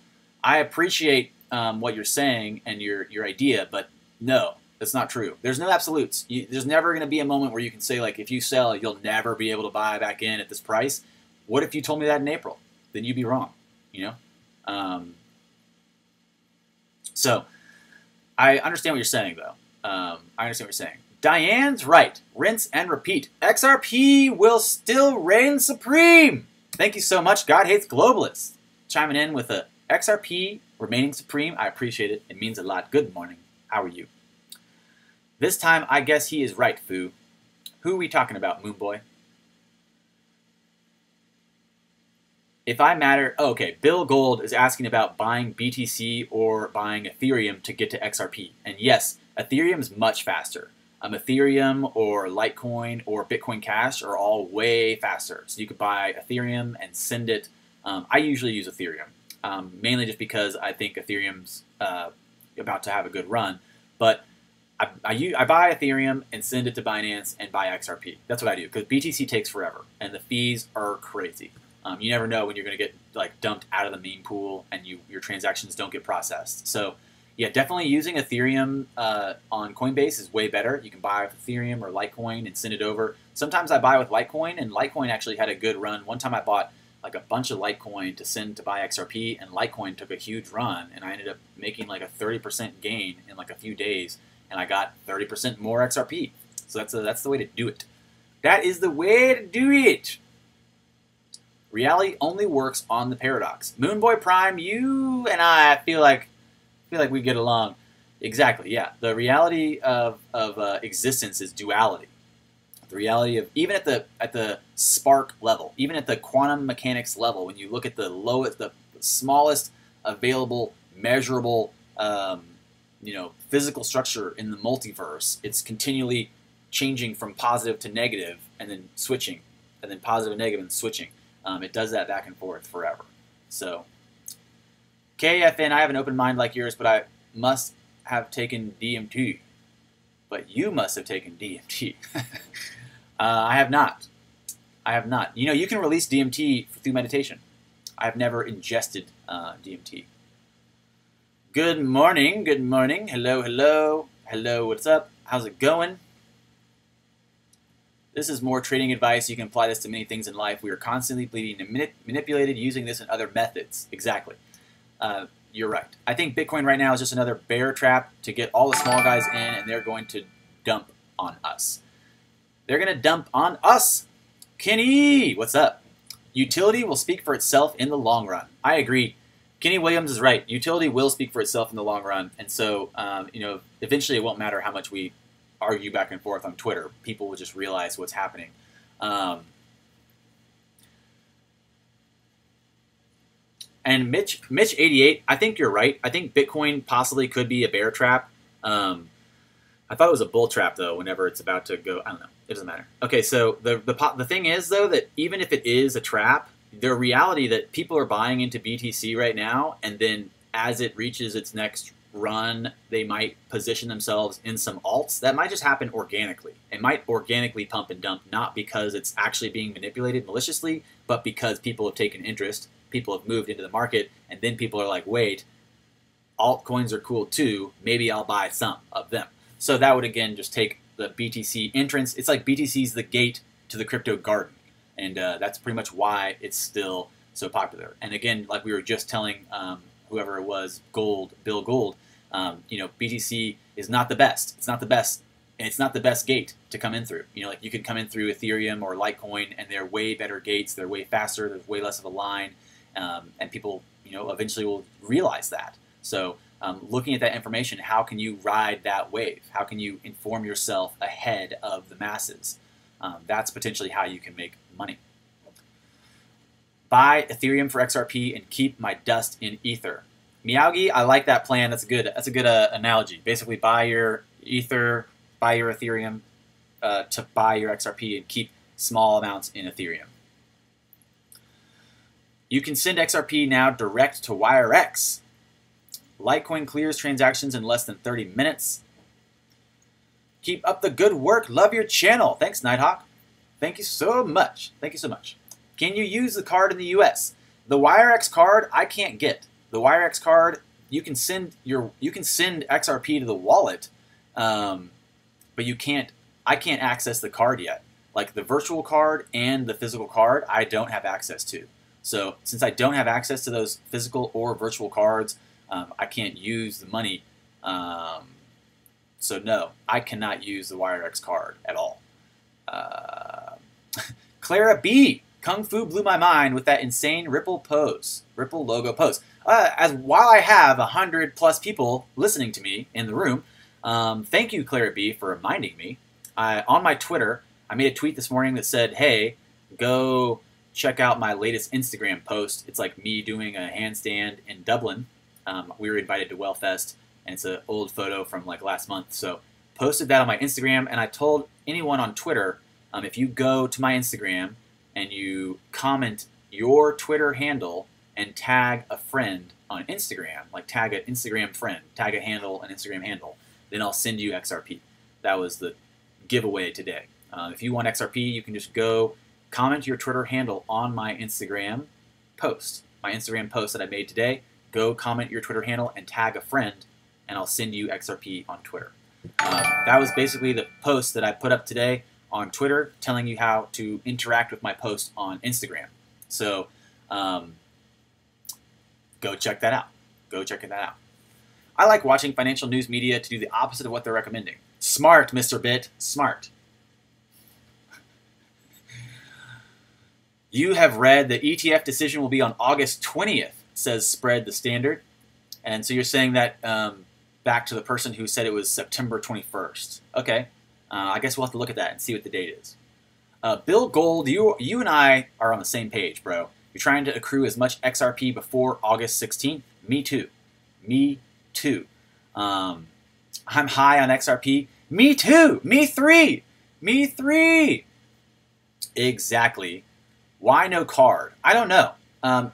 I appreciate what you're saying and your idea, but no, that's not true. There's no absolutes. There's never going to be a moment where you can say, like, if you sell, you'll never be able to buy back in at this price. What if you told me that in April? Then you'd be wrong, you know? So I understand what you're saying, though. I understand what you're saying. Diane's right. Rinse and repeat. XRP will still reign supreme. Thank you so much, God Hates Globalists, chiming in with a XRP remaining supreme. I appreciate it. It means a lot. Good morning. How are you? This time, I guess he is right, Foo. Who are we talking about, Moon Boy? If I matter... Oh, okay, Bill Gold is asking about buying BTC or buying Ethereum to get to XRP. And yes, Ethereum is much faster. Ethereum or Litecoin or Bitcoin Cash are all way faster. So you could buy Ethereum and send it. I usually use Ethereum, mainly just because I think Ethereum's about to have a good run. But I buy Ethereum and send it to Binance and buy XRP. That's what I do, because BTC takes forever and the fees are crazy. You never know when you're going to get like dumped out of the meme pool and your transactions don't get processed. So yeah, definitely using Ethereum on Coinbase is way better. You can buy with Ethereum or Litecoin and send it over. Sometimes I buy with Litecoin, and Litecoin actually had a good run. One time I bought like a bunch of Litecoin to send to buy XRP, and Litecoin took a huge run, and I ended up making like a 30% gain in like a few days, and I got 30% more XRP. So that's the way to do it. That is the way to do it. Reality only works on the paradox. Moonboy Prime, you and I feel like we get along. Exactly, yeah. The reality of existence is duality. The reality of, even at the spark level, even at the quantum mechanics level, when you look at the lowest, the smallest available measurable, physical structure in the multiverse, it's continually changing from positive to negative, and then switching, and then positive and negative and switching. It does that back and forth forever. So, KFN, I have an open mind like yours, but I must have taken DMT. But you must have taken DMT. I have not. I have not. You know, you can release DMT through meditation. I have never ingested DMT. Good morning. Good morning. Hello, hello. Hello, what's up? How's it going? This is more trading advice. You can apply this to many things in life. We are constantly being manipulated using this and other methods. Exactly. You're right. I think Bitcoin right now is just another bear trap to get all the small guys in, and they're going to dump on us. They're going to dump on us. Kenny, what's up? Utility will speak for itself in the long run. I agree. Kenny Williams is right. Utility will speak for itself in the long run. And so, you know, eventually it won't matter how much we argue back and forth on Twitter. People will just realize what's happening. And Mitch88, I think you're right. I think Bitcoin possibly could be a bear trap. I thought it was a bull trap, though, whenever it's about to go. I don't know. It doesn't matter. Okay, so the thing is, though, that even if it is a trap, the reality that people are buying into BTC right now, and then as it reaches its next run, they might position themselves in some alts. That might just happen organically. It might organically pump and dump, not because it's actually being manipulated maliciously, but because people have taken interest. People have moved into the market, and then people are like, wait, altcoins are cool too. Maybe I'll buy some of them. So that would, again, just take the BTC entrance. It's like BTC's the gate to the crypto garden. And that's pretty much why it's still so popular. And again, like we were just telling whoever it was, Bill Gould, you know, BTC is not the best. It's not the best. And it's not the best gate to come in through. You know, like you could come in through Ethereum or Litecoin, and they're way better gates. They're way faster. There's way less of a line. And people, you know, eventually will realize that. So looking at that information, how can you ride that wave? How can you inform yourself ahead of the masses? That's potentially how you can make money. Buy Ethereum for XRP and keep my dust in Ether. Miyagi, I like that plan. That's a good analogy. Basically, buy your Ether, buy your Ethereum to buy your XRP and keep small amounts in Ethereum. You can send XRP now direct to WireX. Litecoin clears transactions in less than 30 minutes. Keep up the good work. Love your channel. Thanks, Nighthawk. Thank you so much. Thank you so much. Can you use the card in the US? The WireX card I can't get. The WireX card, you can send XRP to the wallet, but I can't access the card yet. Like the virtual card and the physical card, I don't have access to. So since I don't have access to those physical or virtual cards, I can't use the money. So no, I cannot use the WireX card at all. Clara B. Kung Fu blew my mind with that insane Ripple logo pose. While I have 100+ people listening to me in the room, thank you, Clara B, for reminding me. On my Twitter, I made a tweet this morning that said, hey, go check out my latest Instagram post. It's like me doing a handstand in Dublin. We were invited to Wellfest, and it's an old photo from like last month. So posted that on my Instagram, and I told anyone on Twitter, if you go to my Instagram and you comment your Twitter handle and tag a friend on Instagram, like tag an Instagram friend, tag a handle, an Instagram handle, then I'll send you XRP. That was the giveaway today. If you want XRP, you can just go comment your Twitter handle on my Instagram post. My Instagram post that I made today, go comment your Twitter handle and tag a friend, and I'll send you XRP on Twitter. That was basically the post that I put up today on Twitter, telling you how to interact with my post on Instagram. So go check that out. Go check that out. I like watching financial news media to do the opposite of what they're recommending. Smart, Mr. Bit. Smart. You have read the ETF decision will be on August 20th, says Spread the Standard. And so you're saying that back to the person who said it was September 21st. Okay. I guess we'll have to look at that and see what the date is. Bill Gold, you and I are on the same page, bro. You're trying to accrue as much XRP before August 16th. Me too. Me too. I'm high on XRP. Me too. Me three. Me three. Exactly Why no card? I don't know.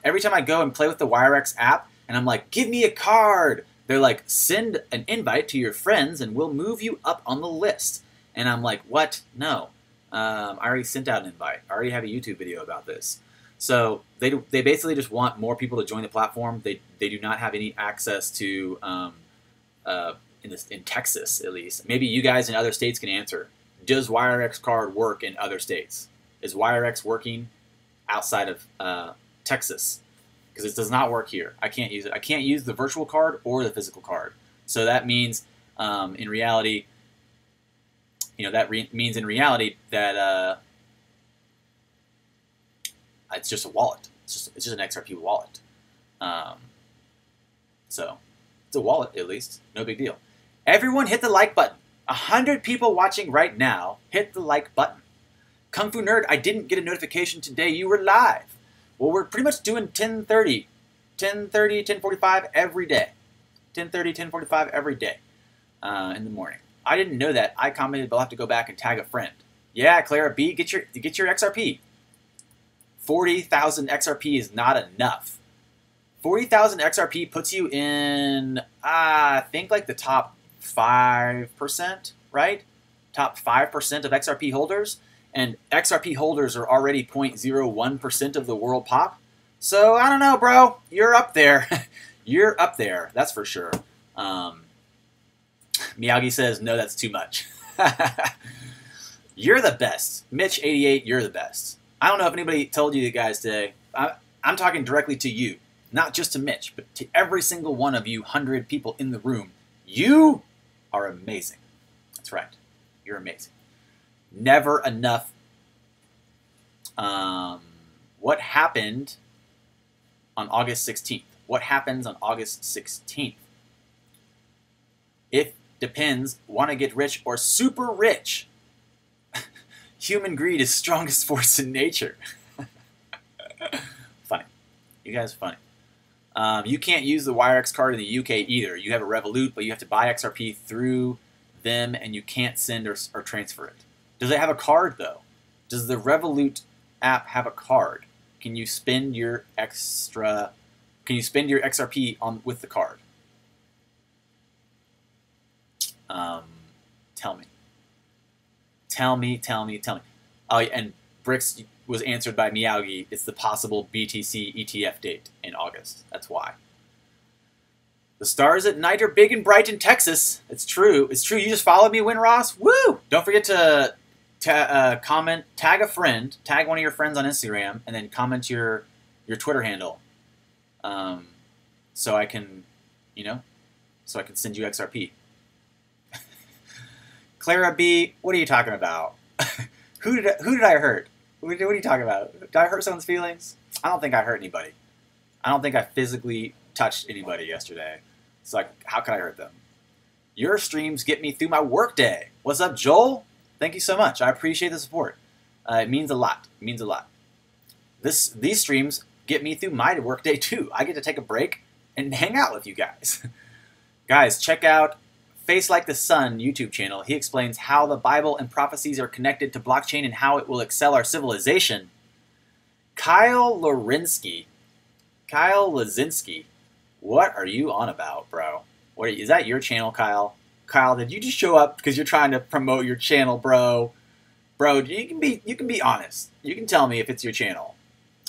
Every time I go and play with the WireX app, and I'm like, give me a card, they're like, send an invite to your friends and we'll move you up on the list. And I'm like, what? No. I already sent out an invite. I already have a YouTube video about this. So they basically just want more people to join the platform. They do not have any access to, in Texas at least. Maybe you guys in other states can answer. Does WireX card work in other states? Is WireX working outside of Texas? Because it does not work here. I can't use it. I can't use the virtual card or the physical card. So that means, in reality, means in reality that it's just a wallet. It's just an XRP wallet. So it's a wallet at least. No big deal. Everyone hit the like button. 100 people watching right now. Hit the like button. Kung Fu Nerd, I didn't get a notification today. You were live. Well, we're pretty much doing 10:30, 10:45 every day. 10:30, 10:45 every day in the morning. I didn't know that. I commented, but I'll have to go back and tag a friend. Yeah, Clara B, get your XRP. 40,000 XRP is not enough. 40,000 XRP puts you in, I think, like the top 5%, right? Top 5% of XRP holders. And XRP holders are already 0.01% of the world pop. So, I don't know, bro. You're up there. You're up there. That's for sure. Miyagi says, no, that's too much. You're the best. Mitch88, you're the best. I don't know if anybody told you guys today. I'm talking directly to you. Not just to Mitch, but to every single one of you 100 people in the room. You are amazing. That's right. You're amazing. Never enough. What happened on August 16th? What happens on August 16th? It depends. Want to get rich or super rich? Human greed is strongest force in nature. Funny. You guys are funny. You can't use the WireX card in the UK either. You have a Revolut, but you have to buy XRP through them, and you can't send or transfer it. Does it have a card, though? Does the Revolut app have a card? Can you spend your XRP with the card? Tell me. Tell me. Oh, and Bricks was answered by Miyagi. It's the possible BTC ETF date in August. That's why. The stars at night are big and bright in Texas. It's true. It's true. You just followed me, Win Ross. Woo! Don't forget to comment, tag a friend, tag one of your friends on Instagram, and then comment your Twitter handle, so I can, send you XRP. Clara B, what are you talking about? Who did I hurt? What are you talking about? Did I hurt someone's feelings? I don't think I hurt anybody. I don't think I physically touched anybody yesterday. It's like, how could I hurt them? Your streams get me through my workday. What's up, Joel? Thank you so much. I appreciate the support. It means a lot. It means a lot. These streams get me through my workday too. I get to take a break and hang out with you guys. Guys, check out Face Like the Sun YouTube channel. He explains how the Bible and prophecies are connected to blockchain and how it will excel our civilization. Kyle Lazinski, what are you on about, bro? Is that your channel, Kyle? Kyle, did you just show up because you're trying to promote your channel, bro? Bro, you can be honest. You can tell me if it's your channel.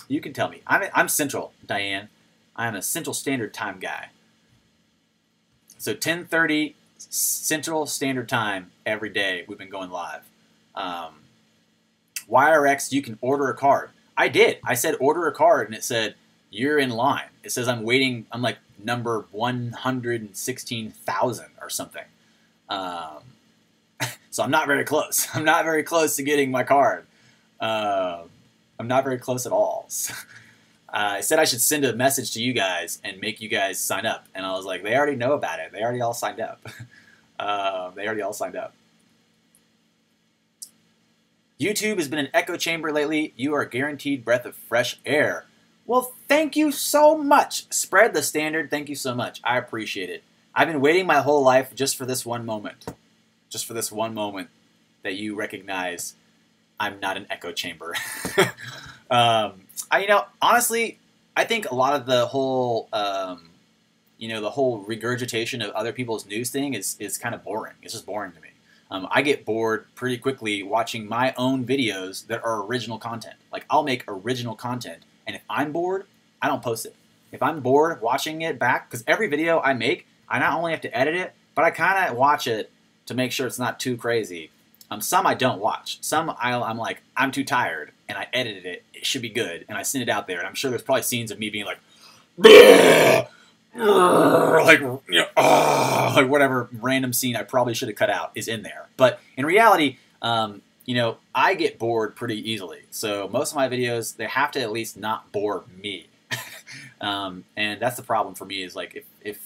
You can tell me. I'm Central, Diane. I am a Central Standard Time guy. So 10:30 Central Standard Time every day we've been going live. WireX, you can order a card. I did. I said order a card, and it said you're in line. It says I'm waiting. I'm like number 116,000 or something. So I'm not very close. I'm not very close to getting my card. I'm not very close at all. I said I should send a message to you guys and make you guys sign up. And I was like, they already know about it. They already all signed up. YouTube has been an echo chamber lately. You are a guaranteed breath of fresh air. Well, thank you so much. Spread the standard. Thank you so much. I appreciate it. I've been waiting my whole life just for this one moment. Just for this one moment that you recognize I'm not an echo chamber. Honestly, I think a lot of the whole, the whole regurgitation of other people's news thing is kind of boring. It's just boring to me. I get bored pretty quickly watching my own videos that are original content. Like, I'll make original content, and if I'm bored, I don't post it. If I'm bored watching it back, because every video I make, I not only have to edit it, but I kind of watch it to make sure it's not too crazy. Some I don't watch. Some I'm like, I'm too tired, and I edited it. It should be good, and I send it out there, and I'm sure there's probably scenes of me being like, like whatever random scene I probably should have cut out is in there. But in reality, I get bored pretty easily. So most of my videos, they have to at least not bore me. And that's the problem for me, is like if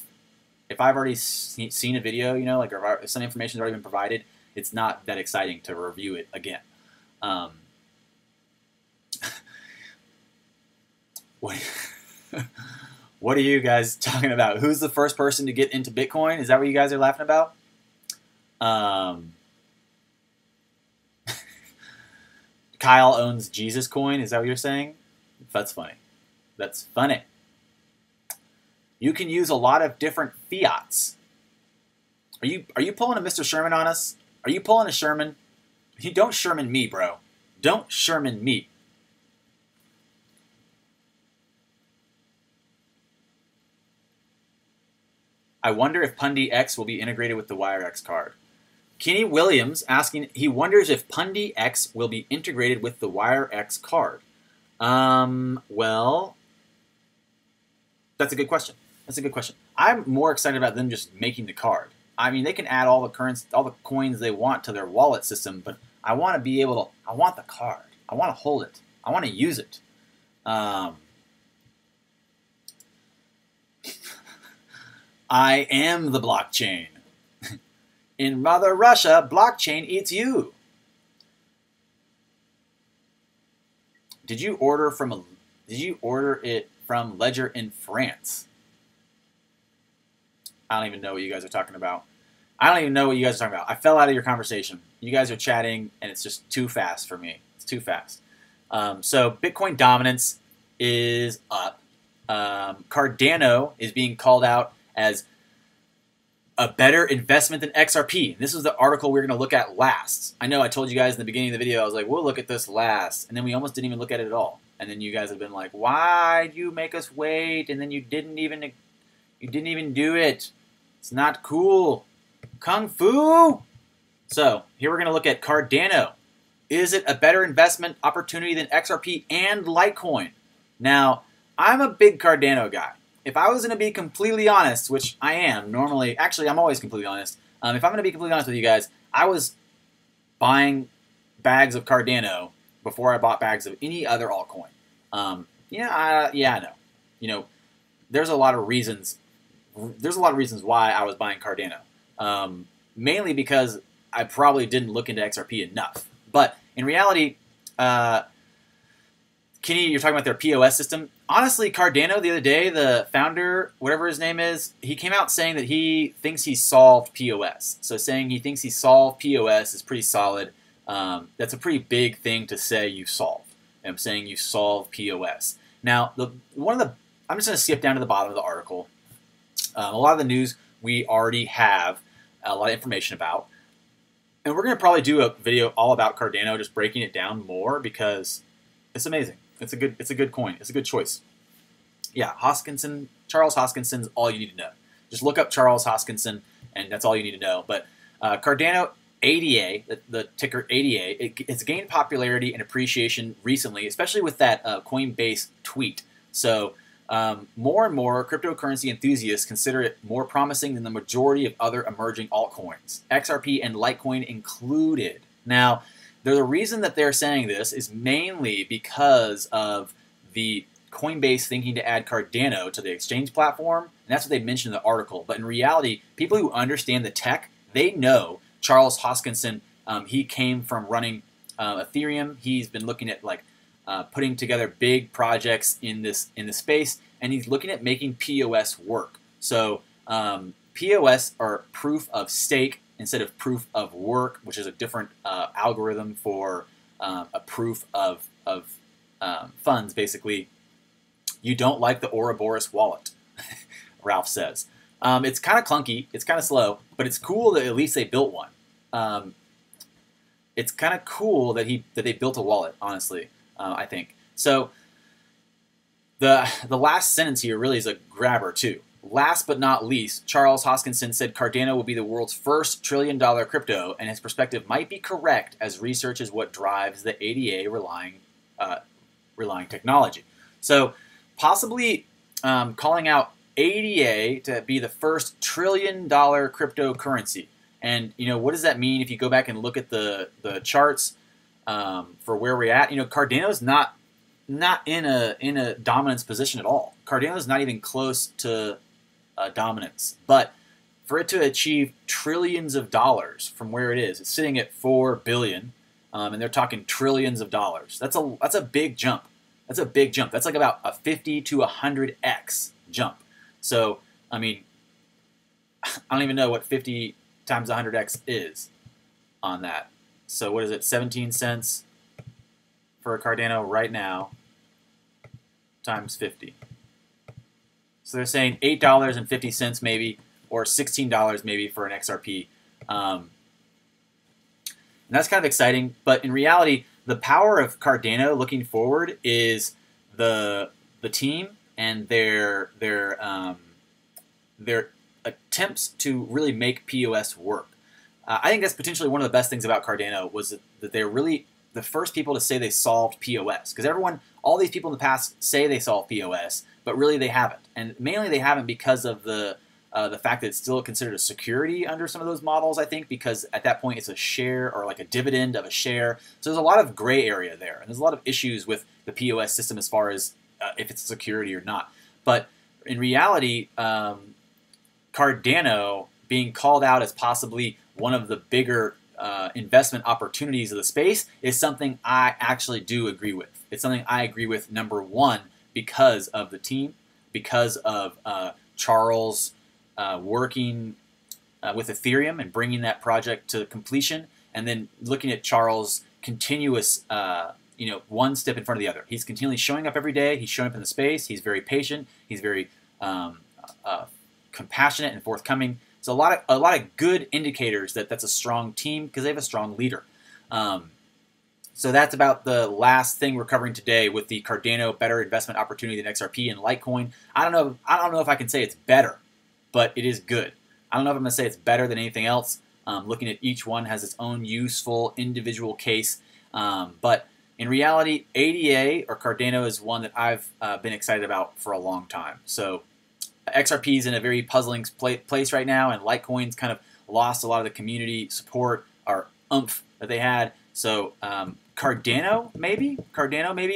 I've already seen a video, like, or if some information's already been provided, it's not that exciting to review it again. What are you guys talking about? Who's the first person to get into Bitcoin? Is that what you guys are laughing about? Kyle owns Jesus coin. Is that what you're saying? That's funny. That's funny. You can use a lot of different fiats. Are you pulling a Mr. Sherman on us? Are you pulling a Sherman? You don't Sherman me, bro. Don't Sherman me. I wonder if Pundy X will be integrated with the WireX card. Kenny Williams asking, he wonders if Pundy X will be integrated with the WireX card. Well, that's a good question. That's a good question. I'm more excited about them just making the card. I mean, they can add all the coins they want to their wallet system, but I want to be able to, I want the card. I want to hold it. I want to use it. I am the blockchain. In Mother Russia, blockchain eats you. Did you order it from Ledger in France? I don't even know what you guys are talking about. I don't even know what you guys are talking about. I fell out of your conversation. You guys are chatting, and it's just too fast for me. It's too fast. So Bitcoin dominance is up. Cardano is being called out as a better investment than XRP. This was the article we were going to look at last. I know I told you guys in the beginning of the video, I was like, we'll look at this last. And then we almost didn't even look at it at all. And then you guys have been like, why do you make us wait? And then you didn't even do it. It's not cool. Kung Fu. So here we're going to look at Cardano. Is it a better investment opportunity than XRP and Litecoin? Now, I'm a big Cardano guy. If I was going to be completely honest, which I am normally, actually I'm always completely honest. If I'm going to be completely honest with you guys, I was buying bags of Cardano before I bought bags of any other altcoin. I know. There's a lot of reasons. There's a lot of reasons why I was buying Cardano. Mainly because I probably didn't look into XRP enough. But in reality, Kenny, you're talking about their POS system. Honestly, Cardano the other day, the founder, whatever his name is, he came out saying that he thinks he solved POS. So saying he thinks he solved POS is pretty solid. That's a pretty big thing to say you solved. I'm saying you solved POS. Now, I'm just going to skip down to the bottom of the article. A lot of the news we already have a lot of information about. And we're going to probably do a video all about Cardano, just breaking it down more because it's amazing. It's a good coin. It's a good choice. Yeah, Charles Hoskinson's all you need to know. Just look up Charles Hoskinson, and that's all you need to know. But Cardano ADA, the ticker ADA, it's gained popularity and appreciation recently, especially with that Coinbase tweet. So more and more cryptocurrency enthusiasts consider it more promising than the majority of other emerging altcoins, XRP and Litecoin included. Now, the reason that they're saying this is mainly because of the Coinbase thinking to add Cardano to the exchange platform, and that's what they mentioned in the article. But in reality, people who understand the tech, they know Charles Hoskinson. He came from running Ethereum. He's been looking at putting together big projects in this space, and he's looking at making POS work. So POS, or proof of stake instead of proof of work, which is a different algorithm for a proof of funds, basically. You don't like the Ouroboros wallet, Ralph says. It's kind of clunky, it's kind of slow, but it's cool that at least they built one. It's kind of cool that they built a wallet, honestly, I think. So the last sentence here really is a grabber, too. Last but not least, Charles Hoskinson said Cardano will be the world's first trillion-dollar crypto, and his perspective might be correct as research is what drives the ADA relying technology. So possibly calling out ADA to be the first trillion-dollar cryptocurrency. And, what does that mean if you go back and look at the charts for where we're at? Cardano's not in a dominance position at all. Cardano's not even close to dominance. But for it to achieve trillions of dollars from where it is, it's sitting at $4 billion, and they're talking trillions of dollars. That's a big jump. That's a big jump. That's like about a 50 to 100x jump. So, I mean, I don't even know what 50 times 100x is on that. So what is it, 17 cents for a Cardano right now times 50. So they're saying $8.50 maybe, or $16 maybe for an XRP. And that's kind of exciting, but in reality, the power of Cardano looking forward is the team and their attempts to really make POS work. I think that's potentially one of the best things about Cardano was that they're really the first people to say they solved POS. Because all these people in the past say they solved POS, but really they haven't. And mainly they haven't because of the fact that it's still considered a security under some of those models, I think, because at that point it's a share or like a dividend of a share. So there's a lot of gray area there. And there's a lot of issues with the POS system as far as if it's a security or not. But in reality, Cardano being called out as possibly one of the bigger investment opportunities of the space is something I actually do agree with. It's something I agree with, number one, because of the team, because of Charles working with Ethereum and bringing that project to completion, and then looking at Charles' continuous, one step in front of the other. He's continually showing up every day. He's showing up in the space. He's very patient. He's very compassionate and forthcoming. So a lot of good indicators that that's a strong team because they have a strong leader. So that's about the last thing we're covering today with the Cardano better investment opportunity than XRP and Litecoin. I don't know if I can say it's better, but it is good. I don't know if I'm going to say it's better than anything else. Looking at each one has its own useful individual case. But in reality, ADA or Cardano is one that I've been excited about for a long time. So XRP is in a very puzzling place right now, and Litecoin's kind of lost a lot of the community support or oomph that they had. So Cardano maybe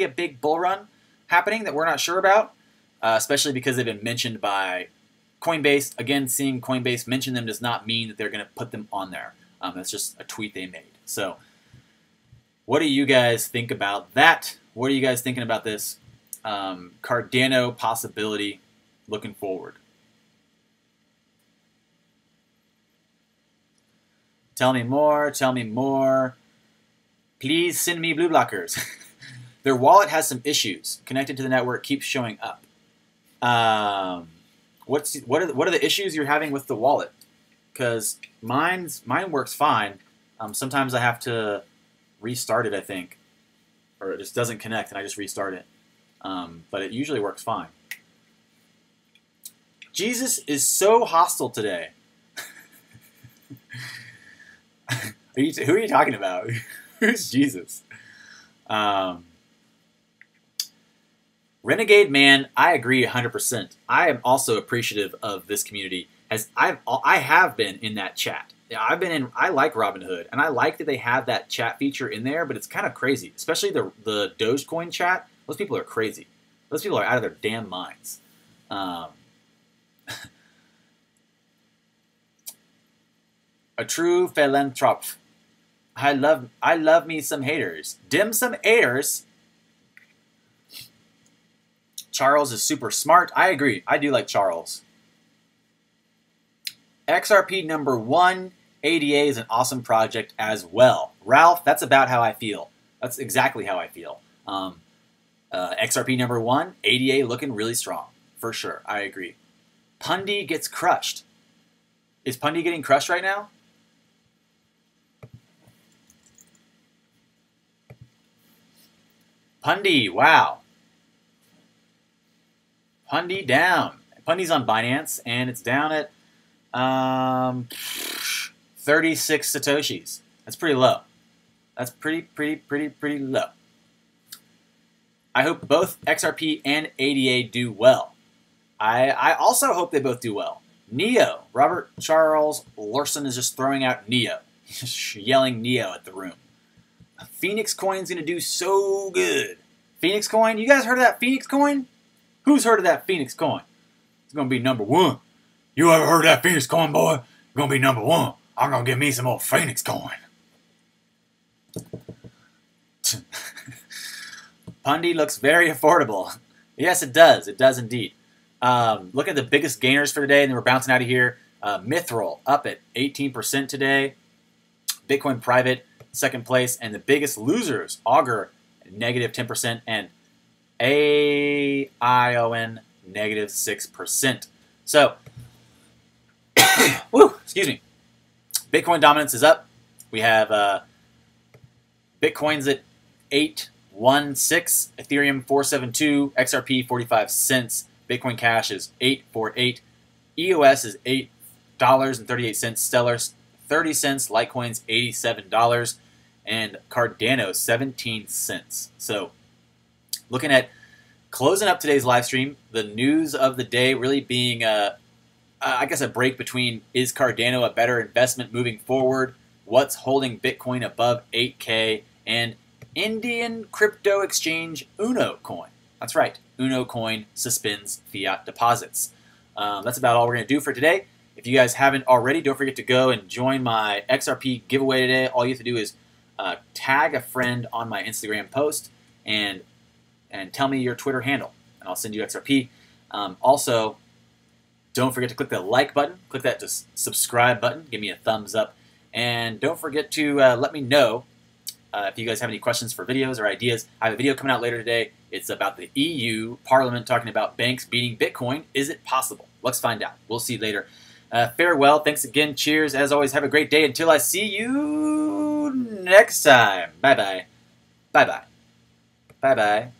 a big bull run happening that we're not sure about, especially because they've been mentioned by Coinbase. Again, seeing Coinbase mention them does not mean that they're going to put them on there. That's just a tweet they made. So what do you guys think about that? What are you guys thinking about this Cardano possibility looking forward? Tell me more. Tell me more. Please send me blue blockers. Their wallet has some issues. Connected to the network keeps showing up. What are the issues you're having with the wallet? Because mine works fine. Sometimes I have to restart it, I think, or it just doesn't connect, and I just restart it. But it usually works fine. Jesus is so hostile today. Who are you talking about? Who's Jesus? Renegade Man, I agree 100%. I am also appreciative of this community, as I have been in that chat. I like Robinhood, and I like that they have that chat feature in there, but it's kind of crazy, especially the Dogecoin chat. Those people are crazy. Those people are out of their damn minds. A true philanthrope. I love me some haters. Dim some haters. Charles is super smart. I agree. I do like Charles. XRP number 1. ADA is an awesome project as well. Ralph, that's about how I feel. That's exactly how I feel. XRP number 1, ADA looking really strong. For sure. I agree. Pundi gets crushed. Is Pundi getting crushed right now? Pundi, wow. Pundi down. Pundi's on Binance, and it's down at 36 Satoshis. That's pretty low. That's pretty low. I hope both XRP and ADA do well. I also hope they both do well. Neo, Robert Charles Larson is just throwing out Neo. He's just yelling Neo at the room. Phoenix Coin's going to do so good. Phoenix Coin, you guys heard of that Phoenix Coin? Who's heard of that Phoenix Coin? It's going to be number 1. You ever heard of that Phoenix Coin, boy? It's going to be number 1. I'm going to give me some more Phoenix Coin. Pundi looks very affordable. Yes, it does. It does indeed. Look at the biggest gainers for today, and then we're bouncing out of here. Mithril up at 18% today. Bitcoin Private, second place. And the biggest losers, Augur, negative 10%. And AION, negative 6%. So, woo, excuse me. Bitcoin dominance is up. We have Bitcoin's at 816, Ethereum 472, XRP 45 cents. Bitcoin Cash is 848. EOS is $8.38. Stellar 30 cents. Litecoin's $87. And Cardano 17 cents. So, looking at closing up today's live stream, the news of the day really being, I guess, a break between is Cardano a better investment moving forward, what's holding Bitcoin above 8K, and Indian crypto exchange Unocoin. That's right, Unocoin suspends fiat deposits. That's about all we're going to do for today. If you guys haven't already, don't forget to go and join my XRP giveaway today. All you have to do is tag a friend on my Instagram post and tell me your Twitter handle, and I'll send you XRP. Also, don't forget to click the like button. Click that subscribe button. Give me a thumbs up. And don't forget to let me know if you guys have any questions for videos or ideas. I have a video coming out later today. It's about the EU Parliament talking about banks beating Bitcoin. Is it possible? Let's find out. We'll see you later. Farewell. Thanks again. Cheers. As always, have a great day. Until I see you next time. Bye-bye. Bye-bye. Bye-bye.